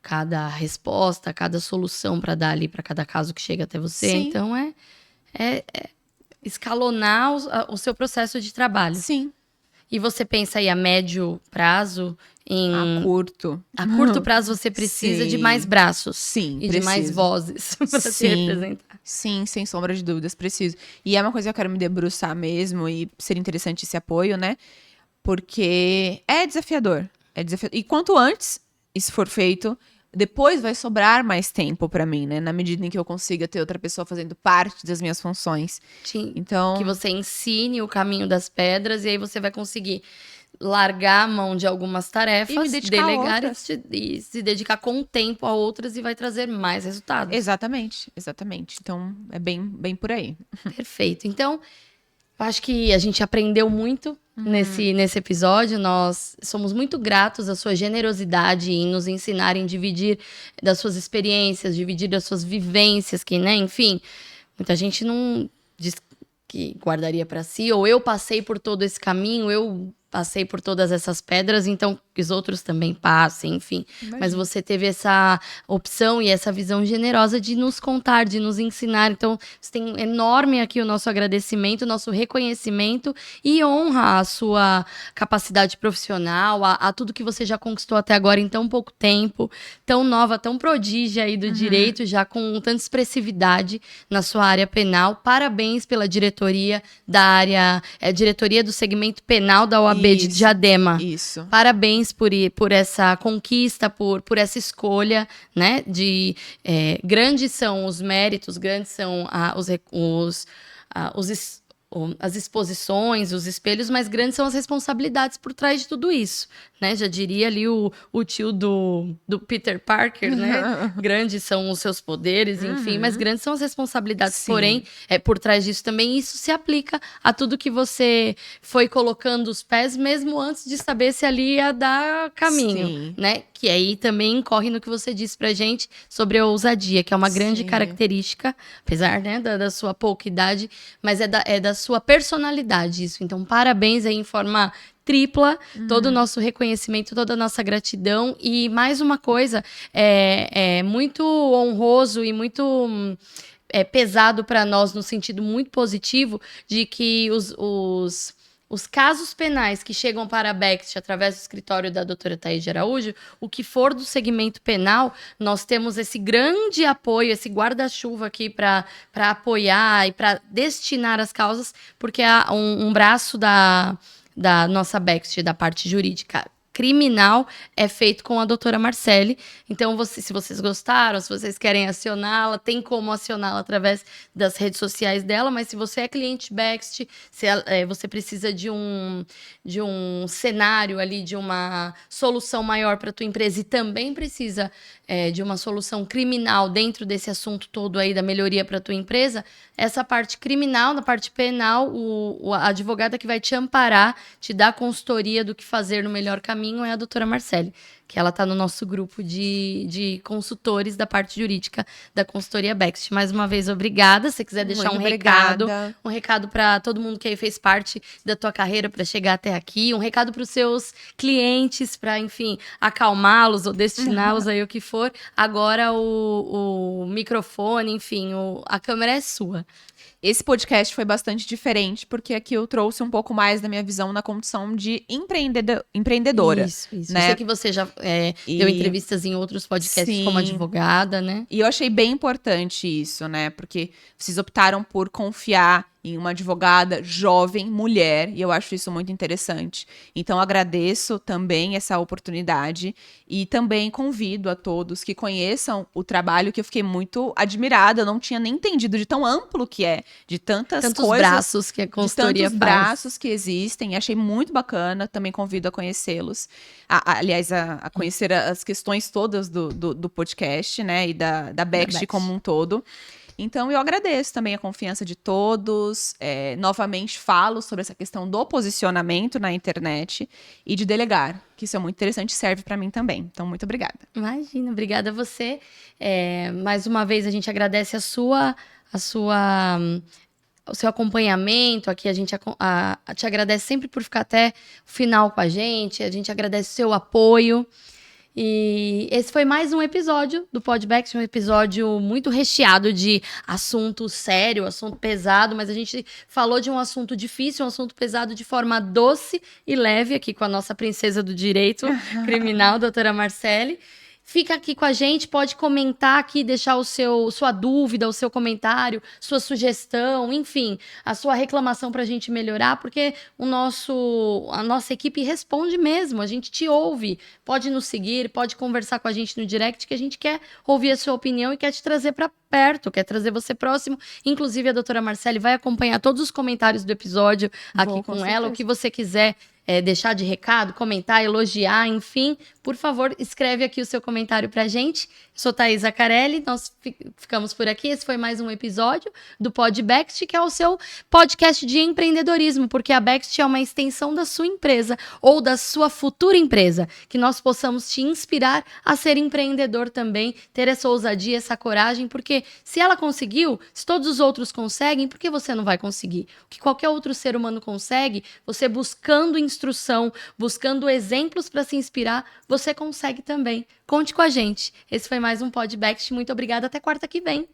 cada resposta, cada solução para dar ali para cada caso que chega até você. Sim. Então, escalonar o seu processo de trabalho. Sim. E você pensa aí a médio prazo A curto. A curto prazo você precisa de mais braços. Sim, E de mais vozes para se representar. Sim, sem sombra de dúvidas, preciso. E é uma coisa que eu quero me debruçar mesmo e seria interessante esse apoio, né? Porque é desafiador. E quanto antes isso for feito, depois vai sobrar mais tempo pra mim, né? Na medida em que eu consiga ter outra pessoa fazendo parte das minhas funções. Sim. Então, que você ensine o caminho das pedras e aí você vai conseguir largar a mão de algumas tarefas, e me dedicar delegar a outras. e se dedicar com tempo a outras e vai trazer mais resultados. Exatamente. Então, é bem por aí. Perfeito. Então, eu acho que a gente aprendeu muito nesse episódio. Nós somos muito gratos à sua generosidade em nos ensinar, em dividir das suas experiências, dividir das suas vivências, que, né, enfim, muita gente não diz que guardaria para si, ou eu passei por todo esse caminho, eu passei por todas essas pedras, então que os outros também passem, enfim. Imagina. Mas você teve essa opção e essa visão generosa de nos contar, de nos ensinar. Então, você tem enorme aqui o nosso agradecimento, o nosso reconhecimento e honra a sua capacidade profissional, a tudo que você já conquistou até agora em tão pouco tempo, tão nova, tão prodígia aí do direito, já com tanta expressividade na sua área penal. Parabéns pela diretoria da área, diretoria do segmento penal da OAB de Diadema. Isso. Parabéns por essa conquista, por essa escolha, né? Grandes são os méritos, grandes são as exposições, os espelhos, mas grandes são as responsabilidades por trás de tudo isso, né? Já diria ali o tio do Peter Parker, né? Grandes são os seus poderes, enfim, mas grandes são as responsabilidades. Sim. Porém, por trás disso também, isso se aplica a tudo que você foi colocando os pés, mesmo antes de saber se ali ia dar caminho, Sim. né? Que aí também incorre no que você disse pra gente sobre a ousadia, que é uma grande Sim. característica, apesar, né, da sua pouca idade, mas é da sua personalidade isso. Então, parabéns aí em forma tripla, todo o nosso reconhecimento, toda a nossa gratidão. E mais uma coisa, é muito honroso e muito pesado para nós, no sentido muito positivo, de que os casos penais que chegam para a Bext através do escritório da doutora Thaís de Araújo, o que for do segmento penal, nós temos esse grande apoio, esse guarda-chuva aqui para apoiar e para destinar as causas, porque há um braço da nossa Bext, da parte jurídica criminal, é feito com a doutora Marcele. Então, se vocês gostaram, se vocês querem acioná-la, tem como acioná-la através das redes sociais dela, mas se você é cliente Bext, se você precisa de um cenário ali, de uma solução maior para a tua empresa e também precisa de uma solução criminal dentro desse assunto todo aí da melhoria para a tua empresa, essa parte criminal, na parte penal, a advogada que vai te amparar, te dar consultoria do que fazer no melhor caminho é a doutora Marcele, que ela está no nosso grupo de consultores da parte jurídica da consultoria Bext. Mais uma vez, obrigada. Se você quiser deixar Muito um recado para todo mundo que aí fez parte da tua carreira para chegar até aqui, um recado para os seus clientes, para, enfim, acalmá-los ou destiná-los aí o que for. Agora o microfone, enfim, a câmera é sua. Esse podcast foi bastante diferente, porque aqui eu trouxe um pouco mais da minha visão na condição de empreendedora. Isso. Né? Eu sei que você já deu entrevistas em outros podcasts. Sim. Como advogada, né? E eu achei bem importante isso, né? Porque vocês optaram por confiar em uma advogada jovem, mulher, e eu acho isso muito interessante. Então, agradeço também essa oportunidade e também convido a todos que conheçam o trabalho, que eu fiquei muito admirada, eu não tinha nem entendido de tão amplo que é, de tantos braços que a consultoria faz. Braços que existem, achei muito bacana, também convido a conhecê-los, aliás, a conhecer as questões todas do podcast, né, e da Bext como um todo. Então, eu agradeço também a confiança de todos. Novamente, falo sobre essa questão do posicionamento na internet e de delegar, que isso é muito interessante e serve para mim também. Então, muito obrigada. Imagina, obrigada a você. Mais uma vez, a gente agradece o seu acompanhamento aqui. A gente te agradece sempre por ficar até o final com a gente agradece o seu apoio. E esse foi mais um episódio do Podbext, um episódio muito recheado de assunto sério, assunto pesado, mas a gente falou de um assunto difícil, um assunto pesado de forma doce e leve aqui com a nossa princesa do direito criminal, doutora Marcele. Fica aqui com a gente, pode comentar aqui, deixar sua dúvida, o seu comentário, sua sugestão, enfim, a sua reclamação para a gente melhorar, porque a nossa equipe responde mesmo, a gente te ouve, pode nos seguir, pode conversar com a gente no direct, que a gente quer ouvir a sua opinião e quer te trazer para perto, quer trazer você próximo. Inclusive, a doutora Marcele vai acompanhar todos os comentários do episódio aqui com ela, o que você quiser deixar de recado, comentar, elogiar, enfim, por favor, escreve aqui o seu comentário pra gente. Eu sou Thaís Zaccarelli, nós ficamos por aqui. Esse foi mais um episódio do Podbext, que é o seu podcast de empreendedorismo, porque a Bext é uma extensão da sua empresa ou da sua futura empresa, que nós possamos te inspirar a ser empreendedor também, ter essa ousadia, essa coragem, porque se ela conseguiu, se todos os outros conseguem, por que você não vai conseguir? O que qualquer outro ser humano consegue, você buscando instrução, buscando exemplos para se inspirar, você consegue também. Conte com a gente. Esse foi mais um Podbext. Muito obrigada. Até quarta que vem.